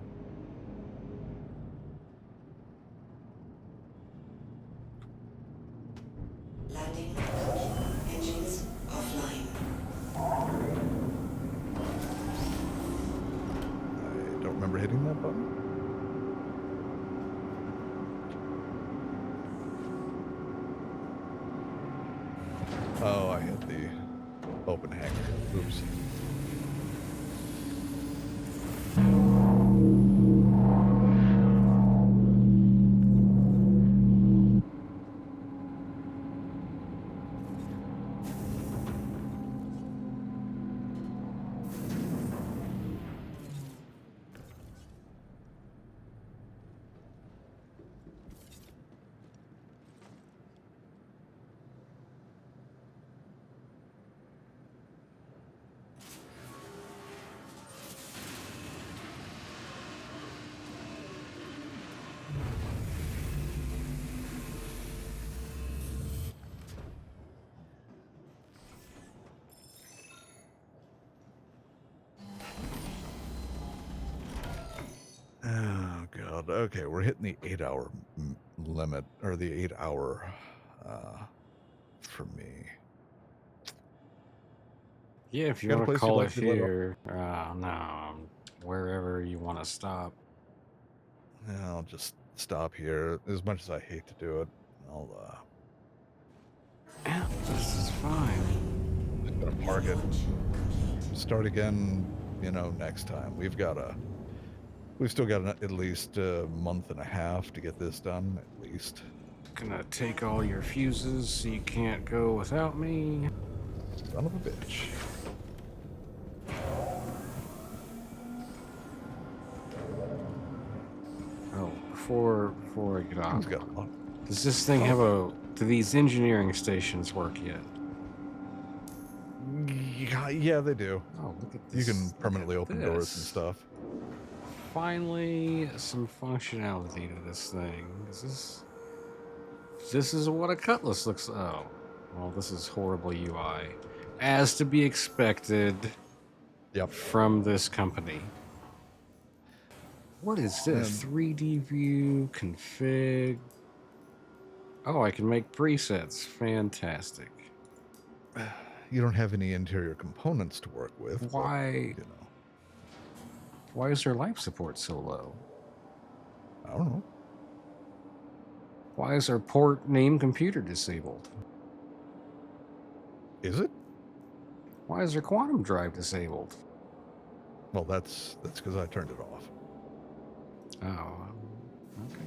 Landing. Engines offline. I don't remember hitting that button. Oh, I hit the open hangar. Oops. Oh god. Okay, we're hitting the 8-hour limit, or the 8-hour for me. Yeah, if you Got a want to place you'd call like it to let off? here, no, wherever you want to stop. Yeah, I'll just stop here. As much as I hate to do it, I'll Yeah, this is fine. just gonna park it. Start again, you know, next time. We've still got at least a month and a half to get this done, at least. Gonna take all your fuses so you can't go without me. Son of a bitch. Oh, before I get off, He's got a lot. does this thing have do these engineering stations work yet? Yeah, they do. Oh, look at You this. can permanently look at open doors and this. stuff. Finally, some functionality to this thing. This is what a cutlass looks. Oh, well, this is horrible UI, as to be expected. Yep. From this company. What is this? 3D view, config. Oh, I can make presets. Fantastic. You don't have any interior components to work with. Why? But, you know, why is their life support so low? I don't know. Why is our port name computer disabled? Is it? Why is their quantum drive disabled? Well, that's because I turned it off. Oh, okay.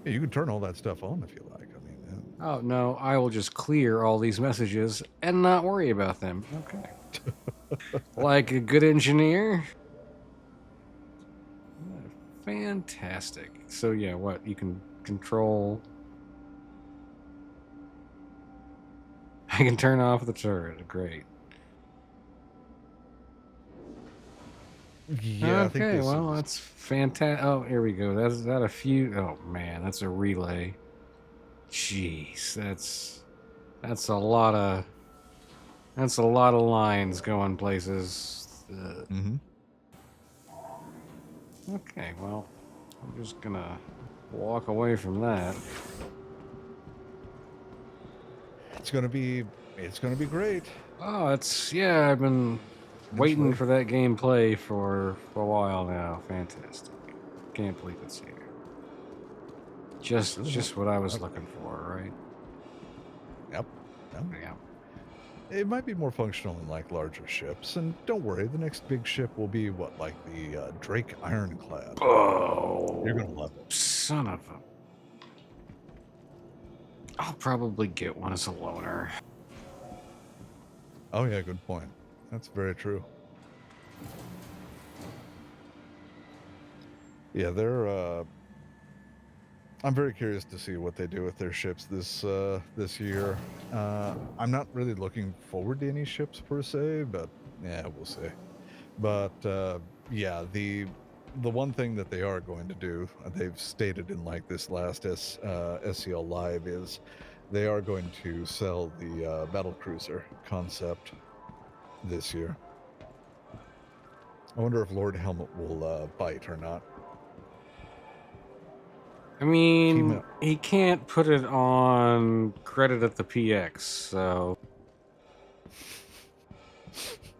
Yeah, you can turn all that stuff on if you like. I mean, Oh, no, I will just clear all these messages and not worry about them. Okay. Like a good engineer? Fantastic. So, yeah, what? You can control... I can turn off the turret. Great. yeah, I think Okay, this well, is... that's fantastic. Oh, here we go. That's that a few... Oh, man, that's a relay. Jeez, that's a lot of... That's a lot of lines going places. Okay, well, I'm just gonna walk away from that. It's gonna be great. Oh, yeah, I've been Waiting eventually. for that gameplay for a while now. Fantastic. Can't believe it's here. Just Really just not. what I was Okay. looking for, right? Yep. Yep. Yeah. It might be more functional in like larger ships, and don't worry, the next big ship will be what, like the Drake Ironclad. You're gonna Oh, love it. son of a... I'll probably get one as a loaner. Oh yeah, good point. That's very true. Yeah, they're. I'm very curious to see what they do with their ships this year. I'm not really looking forward to any ships per se, but yeah, we'll see. But yeah, the one thing that they are going to do, they've stated in like this last SCL Live, is they are going to sell the battle cruiser concept this year. I wonder if Lord Helmet will bite or not. I mean, Team he can't put it on credit at the PX, so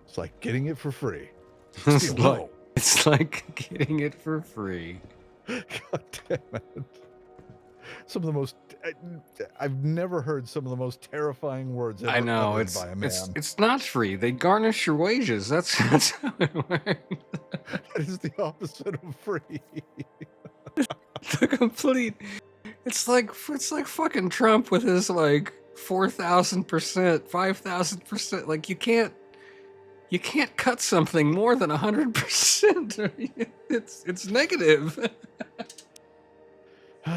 It's like getting it for free. it's Steel, like no. it's like getting it for free. God damn it. Some of the most I've never heard some of the most terrifying words I ever know uttered by a man. it's not free. They garnish your wages. That's how it works. That is the opposite of free. The complete. It's like fucking Trump with his like 4,000%, 5,000%. Like you can't cut something more than 100%. It's negative. So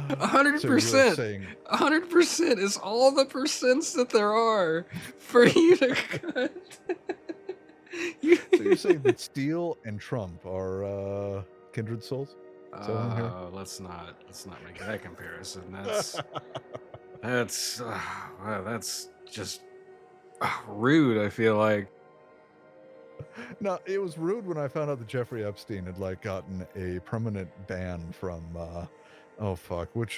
you're 100%. saying 100% is all the percents that there are for you to cut. so you're saying that Steel and Trump are kindred souls? Is that what I'm hearing? Let's not make that comparison. That's wow, that's just rude. I feel like. No, it was rude when I found out that Jeffrey Epstein had like gotten a permanent ban from oh fuck, what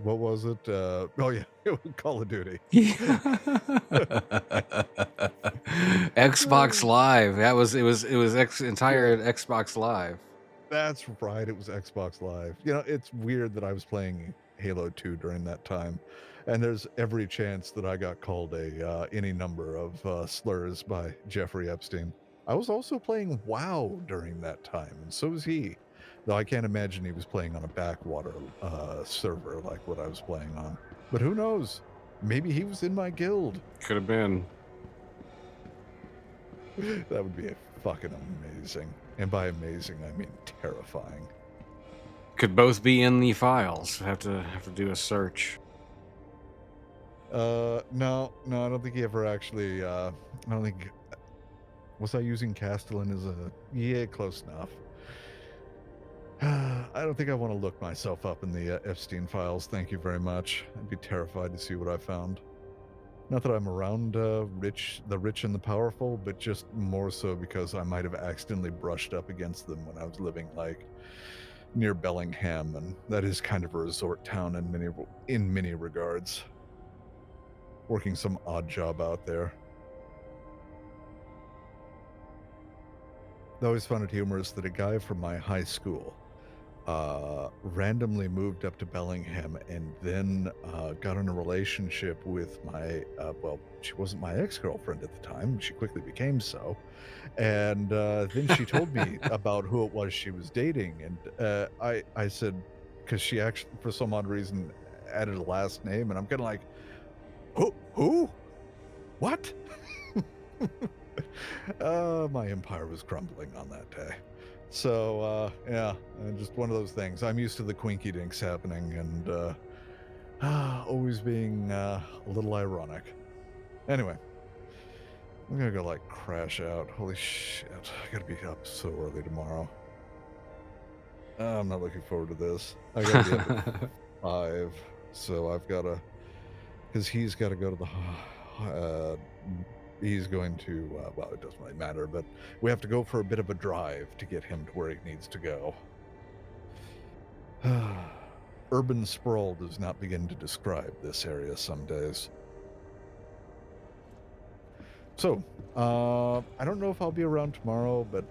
was it? Oh yeah, Call of Duty. Xbox Live. It was entire Yeah. Xbox Live. That's right, it was Xbox Live. You know, it's weird that I was playing Halo 2 during that time, and there's every chance that I got called any number of slurs by Jeffrey Epstein. I was also playing WoW during that time, and so was he. Though I can't imagine he was playing on a backwater server like what I was playing on. But who knows? Maybe he was in my guild. Could have been. That would be fucking amazing. And by amazing, I mean terrifying. Could both be in the files. Have to do a search. No, I don't think he ever actually. I don't think. Was I using Castellan as a? Yeah, close enough. I don't think I want to look myself up in the Epstein files. Thank you very much. I'd be terrified to see what I found. Not that I'm around the rich and the powerful, but just more so because I might have accidentally brushed up against them when I was living like near Bellingham, and that is kind of a resort town in many regards. Working some odd job out there. I always found it humorous that a guy from my high school randomly moved up to Bellingham and then got in a relationship with my, well, she wasn't my ex-girlfriend at the time. She quickly became so. And then she told me about who it was she was dating. And I said, because she actually, for some odd reason, added a last name. And I'm kind of like, who? What? My empire was crumbling on that day. So, yeah, just one of those things. I'm used to the quinky dinks happening and always being a little ironic. Anyway, I'm gonna go like crash out. Holy shit, I gotta be up so early tomorrow. I'm not looking forward to this. I gotta be up at 5, so I've gotta, because he's gotta go to the he's going to well, it doesn't really matter, but we have to go for a bit of a drive to get him to where he needs to go. Urban sprawl does not begin to describe this area some days. So, I don't know if I'll be around tomorrow, but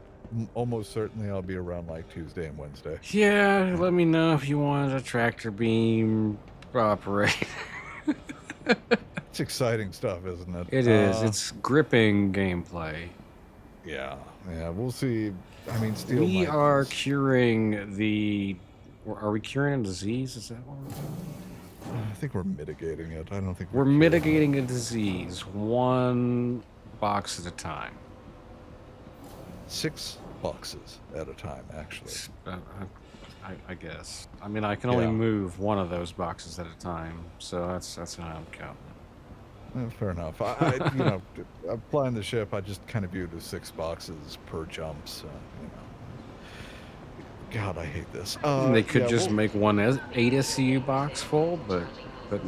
almost certainly I'll be around like Tuesday and Wednesday. Yeah, let me know if you want a tractor beam operate. It's exciting stuff, isn't it? It is. It's gripping gameplay. Yeah, yeah. We'll see. I mean, steel We might. are curing the. Are we curing a disease? Is that what we're doing? I think we're mitigating it. I don't think We're curing it. mitigating a disease one box at a time. 6 boxes at a time, actually. I guess. I mean, I can only Yeah. move one of those boxes at a time, so that's how I'm counting. Fair enough. You know, I'm flying the ship. I just kind of view it as 6 boxes per jump. So, you know, God, I hate this. They could Yeah, just well, make one 8 SCU box full, but no.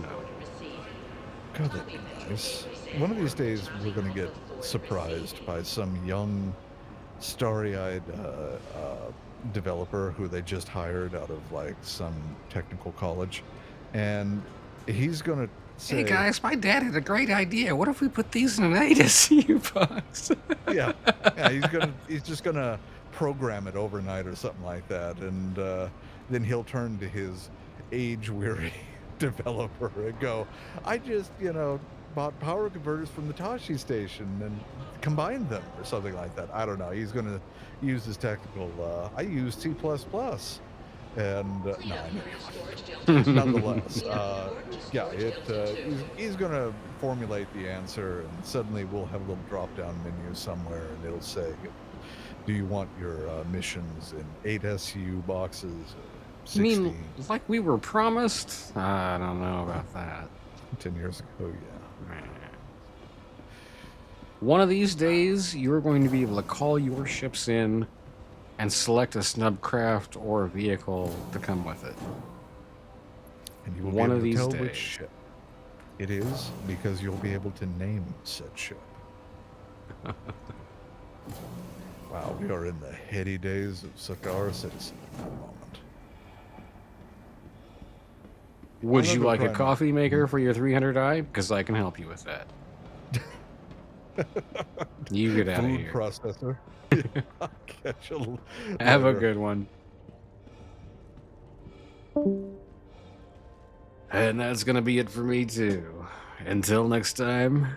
God, that'd be nice. One of these days, we're going to get surprised by some young, starry-eyed developer who they just hired out of like some technical college, and he's going to say, Hey guys, my dad had a great idea. What if we put these in an 8 SCU box? yeah, he's just gonna program it overnight or something like that, and then he'll turn to his age-weary developer and go, I just, bought power converters from the Tashi station and combined them or something like that. I don't know. He's gonna use his technical. I use C++, and no, I know. Nonetheless, yeah, he's going to formulate the answer, and suddenly we'll have a little drop-down menu somewhere, and it'll say, do you want your missions in 8 SCU boxes, or 16? I mean, like we were promised? I don't know about that. 10 years ago, yeah. One of these days, you're going to be able to call your ships in and select a snubcraft or a vehicle to come with it. And you will One be of able to these tell days. which ship it is, because you'll be able to name said ship. Wow, we are in the heady days of Sakara Citizen at the moment. Would you Another like a prime- coffee maker for your 300i? Because I can help you with that. You get out of Food here. processor. I'll catch you Have a later. good one. And that's going to be it for me, too. Until next time.